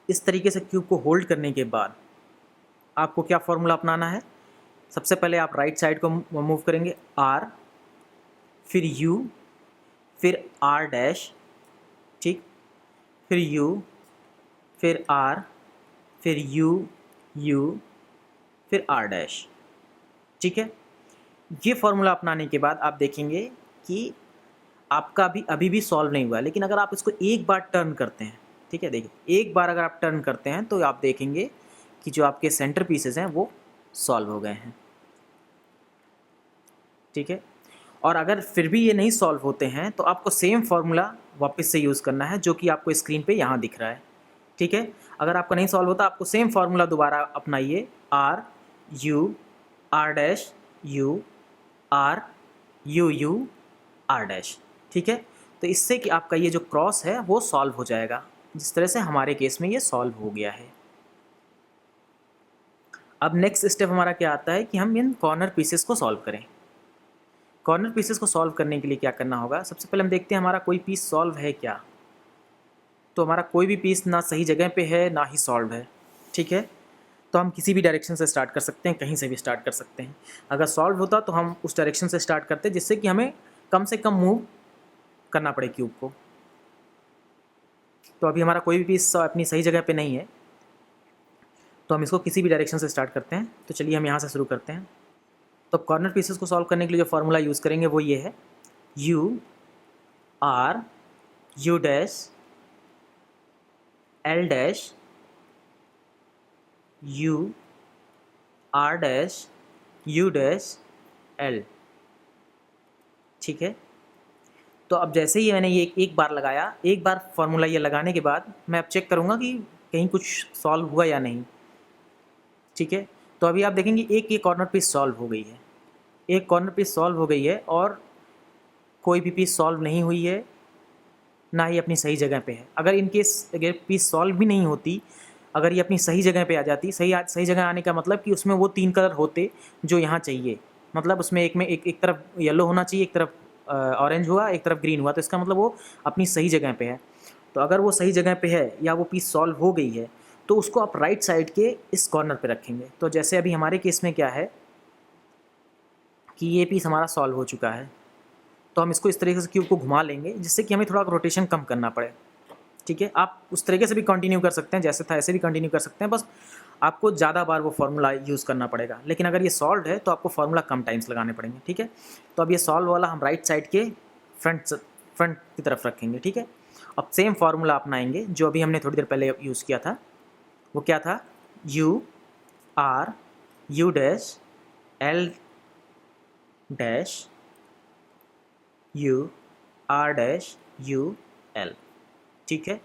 इस तरीके से क्यूब को होल्ड करने के बाद आपको क्या फॉर्मूला अपनाना है, सबसे पहले आप राइट साइड को मूव करेंगे, आर, फिर यू, फिर आर डैश, ठीक, फिर यू, फिर आर, फिर यू, यू, फिर आर डैश, ठीक है। ये फॉर्मूला अपनाने के बाद आप देखेंगे कि आपका अभी भी सॉल्व नहीं हुआ, लेकिन अगर आप इसको एक बार टर्न करते हैं, ठीक है, देखिए एक बार अगर आप टर्न करते हैं तो आप देखेंगे कि जो आपके सेंटर पीसेस हैं वो सॉल्व हो गए हैं, ठीक है। और अगर फिर भी ये नहीं सॉल्व होते हैं तो आपको सेम फार्मूला वापस से यूज़ करना है जो कि आपको स्क्रीन पे यहाँ दिख रहा है, ठीक है। अगर आपका नहीं सॉल्व होता आपको सेम फार्मूला दोबारा अपनाइए, R U R dash U R U U R dash, ठीक है। तो इससे कि आपका ये जो क्रॉस है वो सॉल्व हो जाएगा, जिस तरह से हमारे केस में ये सॉल्व हो गया है। अब नेक्स्ट स्टेप हमारा क्या आता है कि हम इन कॉर्नर पीसेस को सॉल्व करें। कॉर्नर पीसेस को सॉल्व करने के लिए क्या करना होगा, सबसे पहले हम देखते हैं हमारा कोई पीस सॉल्व है क्या। तो हमारा कोई भी पीस ना सही जगह पे है ना ही सॉल्व है, ठीक है। तो हम किसी भी डायरेक्शन से स्टार्ट कर सकते हैं, कहीं से भी स्टार्ट कर सकते हैं। अगर सॉल्व होता तो हम उस डायरेक्शन से स्टार्ट करते जिससे कि हमें कम से कम मूव करना पड़े क्यूब को। तो अभी हमारा कोई भी पीस अपनी सही जगह पे नहीं है, तो हम इसको किसी भी डायरेक्शन से स्टार्ट करते हैं। तो चलिए हम यहाँ से शुरू करते हैं। तो कॉर्नर पीसेस को सॉल्व करने के लिए जो फार्मूला यूज़ करेंगे वो ये है, U R U dash L dash U R dash U dash L. ठीक है, तो अब जैसे ही मैंने ये एक बार लगाया, एक बार फार्मूला ये लगाने के बाद मैं अब चेक करूँगा कि कहीं कुछ सॉल्व हुआ या नहीं। ठीक है, तो अभी आप देखेंगे एक ये कॉर्नर पीस सॉल्व हो गई है, एक कॉर्नर पीस सॉल्व हो गई है और कोई भी पीस सॉल्व नहीं हुई है, ना ही अपनी सही जगह पे है। अगर इनकेस अगर पीस सॉल्व भी नहीं होती, अगर ये अपनी सही जगह पे आ जाती, सही जगह आने का मतलब कि उसमें वो 3 कलर होते जो यहाँ चाहिए, मतलब उसमें एक तरफ येलो होना चाहिए, एक तरफ ऑरेंज हुआ, एक तरफ ग्रीन हुआ, तो इसका मतलब वो अपनी सही जगह पे है। तो अगर वो सही जगह पे है या वो पीस सॉल्व हो गई है तो उसको आप राइट साइड के इस कॉर्नर पे रखेंगे। तो जैसे अभी हमारे केस में क्या है कि ये पीस हमारा सॉल्व हो चुका है, तो हम इसको इस तरीके से क्यूब को घुमा लेंगे जिससे कि हमें थोड़ा रोटेशन कम करना पड़े। ठीक है, आप उस तरीके से भी कंटिन्यू कर सकते हैं, जैसे था ऐसे भी कंटिन्यू कर सकते हैं, बस आपको ज़्यादा बार वो फार्मूला यूज़ करना पड़ेगा। लेकिन अगर ये सॉल्व है तो आपको फार्मूला कम टाइम्स लगाने पड़ेंगे। ठीक है, तो अब ये सॉल्व वाला हम राइट साइड के फ्रंट की तरफ रखेंगे। ठीक है, अब सेम फार्मूला अपनाएंगे जो अभी हमने थोड़ी देर पहले यूज़ किया था। वो क्या था, U R U dash L dash U R dash U L. ठीक है,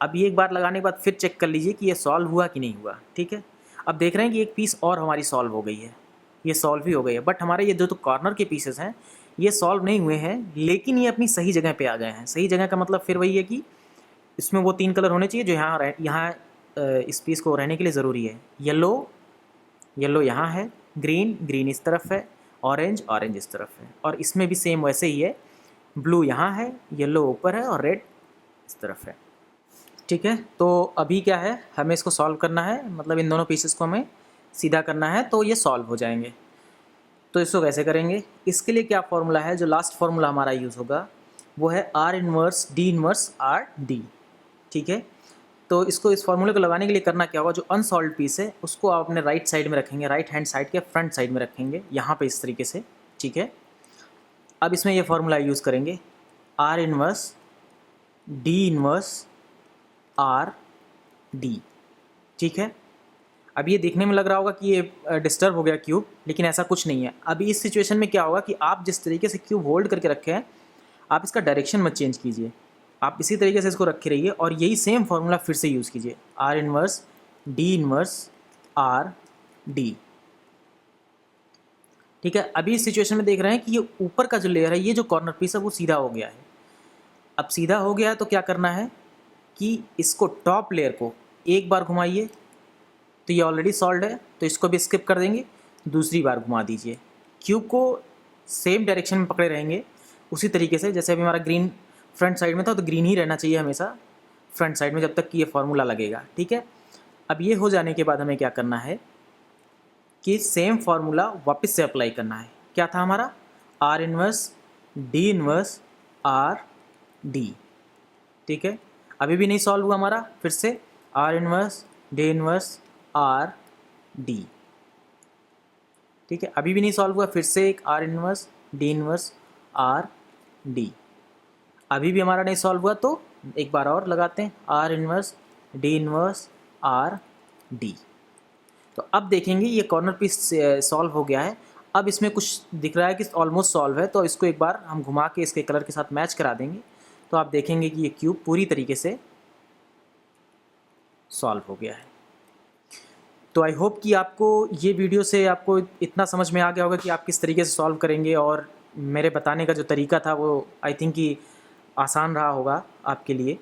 अब ये एक बार लगाने के बाद फिर चेक कर लीजिए कि ये सॉल्व हुआ कि नहीं हुआ। ठीक है, अब देख रहे हैं कि एक पीस और हमारी सॉल्व हो गई है, ये सॉल्व ही हो गई है, बट हमारे ये जो तो कॉर्नर के पीसेस हैं ये सॉल्व नहीं हुए हैं, लेकिन ये अपनी सही जगह पे आ गए हैं। सही जगह का मतलब फिर वही है कि इसमें वो 3 कलर होने चाहिए जो यहाँ इस पीस को रहने के लिए ज़रूरी है। येलो यहाँ है, ग्रीन इस तरफ है, ऑरेंज इस तरफ है, और इसमें भी सेम वैसे ही है, ब्लू यहाँ है, येलो ऊपर है और रेड इस तरफ है। ठीक है, तो अभी क्या है, हमें इसको सॉल्व करना है, मतलब इन दोनों पीसेस को हमें सीधा करना है तो ये सॉल्व हो जाएंगे। तो इसको कैसे करेंगे, इसके लिए क्या फार्मूला है, जो लास्ट फार्मूला हमारा यूज़ होगा वो है are inverse D inverse R D. ठीक है, तो इसको इस फार्मूले को लगाने के लिए करना क्या होगा, जो अनसॉल्व पीस है उसको आप अपने राइट साइड में रखेंगे, राइट हैंड साइड के फ्रंट साइड में रखेंगे, यहाँ पे इस तरीके से। ठीक है, अब इसमें ये फार्मूला यूज़ करेंगे, are inverse D inverse R D. ठीक है, अब ये देखने में लग रहा होगा कि ये डिस्टर्ब हो गया क्यूब, लेकिन ऐसा कुछ नहीं है। अभी इस सिचुएशन में क्या होगा कि आप जिस तरीके से क्यूब होल्ड करके रखे हैं, आप इसका डायरेक्शन मत चेंज कीजिए, आप इसी तरीके से इसको रखे रहिए और यही सेम फार्मूला फिर से यूज़ कीजिए, are inverse D inverse R D. ठीक है, अभी इस सिचुएशन में देख रहे हैं कि ये ऊपर का जो लेयर है, ये जो कॉर्नर पीस है वो सीधा हो गया है। अब सीधा हो गया तो क्या करना है कि इसको टॉप लेयर को एक बार घुमाइए, तो ये ऑलरेडी सॉल्व है तो इसको भी स्किप कर देंगे, दूसरी बार घुमा दीजिए। क्यूब को सेम डायरेक्शन में पकड़े रहेंगे उसी तरीके से, जैसे अभी हमारा ग्रीन फ्रंट साइड में था तो ग्रीन ही रहना चाहिए हमेशा फ्रंट साइड में जब तक कि ये फार्मूला लगेगा। ठीक है, अब ये हो जाने के बाद हमें क्या करना है कि सेम फार्मूला वापस से अप्लाई करना है। क्या था हमारा, are inverse D inverse R D. ठीक है, अभी भी नहीं सॉल्व हुआ हमारा, फिर से are inverse D inverse R D. ठीक है, अभी भी नहीं सॉल्व हुआ, फिर से एक are inverse D inverse R D. अभी भी हमारा नहीं सॉल्व हुआ तो एक बार और लगाते हैं, are inverse D inverse R D. तो अब देखेंगे ये कॉर्नर पीस सॉल्व हो गया है। अब इसमें कुछ दिख रहा है कि ऑलमोस्ट सॉल्व है, तो इसको एक बार हम घुमा के इसके कलर के साथ मैच करा देंगे, तो आप देखेंगे कि ये क्यूब पूरी तरीके से सॉल्व हो गया है। तो आई होप कि आपको ये वीडियो से आपको इतना समझ में आ गया होगा कि आप किस तरीके से सॉल्व करेंगे, और मेरे बताने का जो तरीका था वो आई थिंक कि आसान रहा होगा आपके लिए।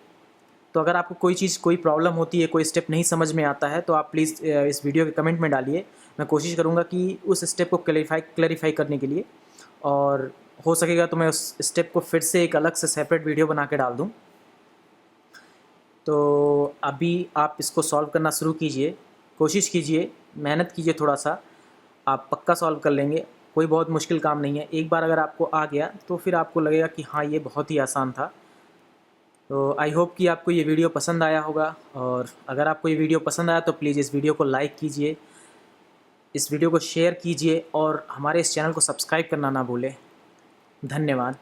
तो अगर आपको कोई चीज़, कोई प्रॉब्लम होती है, कोई स्टेप नहीं समझ में आता है तो आप प्लीज़ इस वीडियो के कमेंट में डालिए, मैं कोशिश करूँगा कि उस स्टेप को क्लैरिफाई करने के लिए, और हो सकेगा तो मैं उस स्टेप को फिर से एक अलग से सेपरेट वीडियो बना के डाल दूँ। तो अभी आप इसको सॉल्व करना शुरू कीजिए, कोशिश कीजिए, मेहनत कीजिए थोड़ा सा, आप पक्का सॉल्व कर लेंगे। कोई बहुत मुश्किल काम नहीं है, एक बार अगर आपको आ गया तो फिर आपको लगेगा कि हाँ ये बहुत ही आसान था। तो आई होप कि आपको ये वीडियो पसंद आया होगा, और अगर आपको ये वीडियो पसंद आया तो प्लीज़ इस वीडियो को लाइक कीजिए, इस वीडियो को शेयर कीजिए और हमारे इस चैनल को सब्सक्राइब करना ना भूलें। धन्यवाद।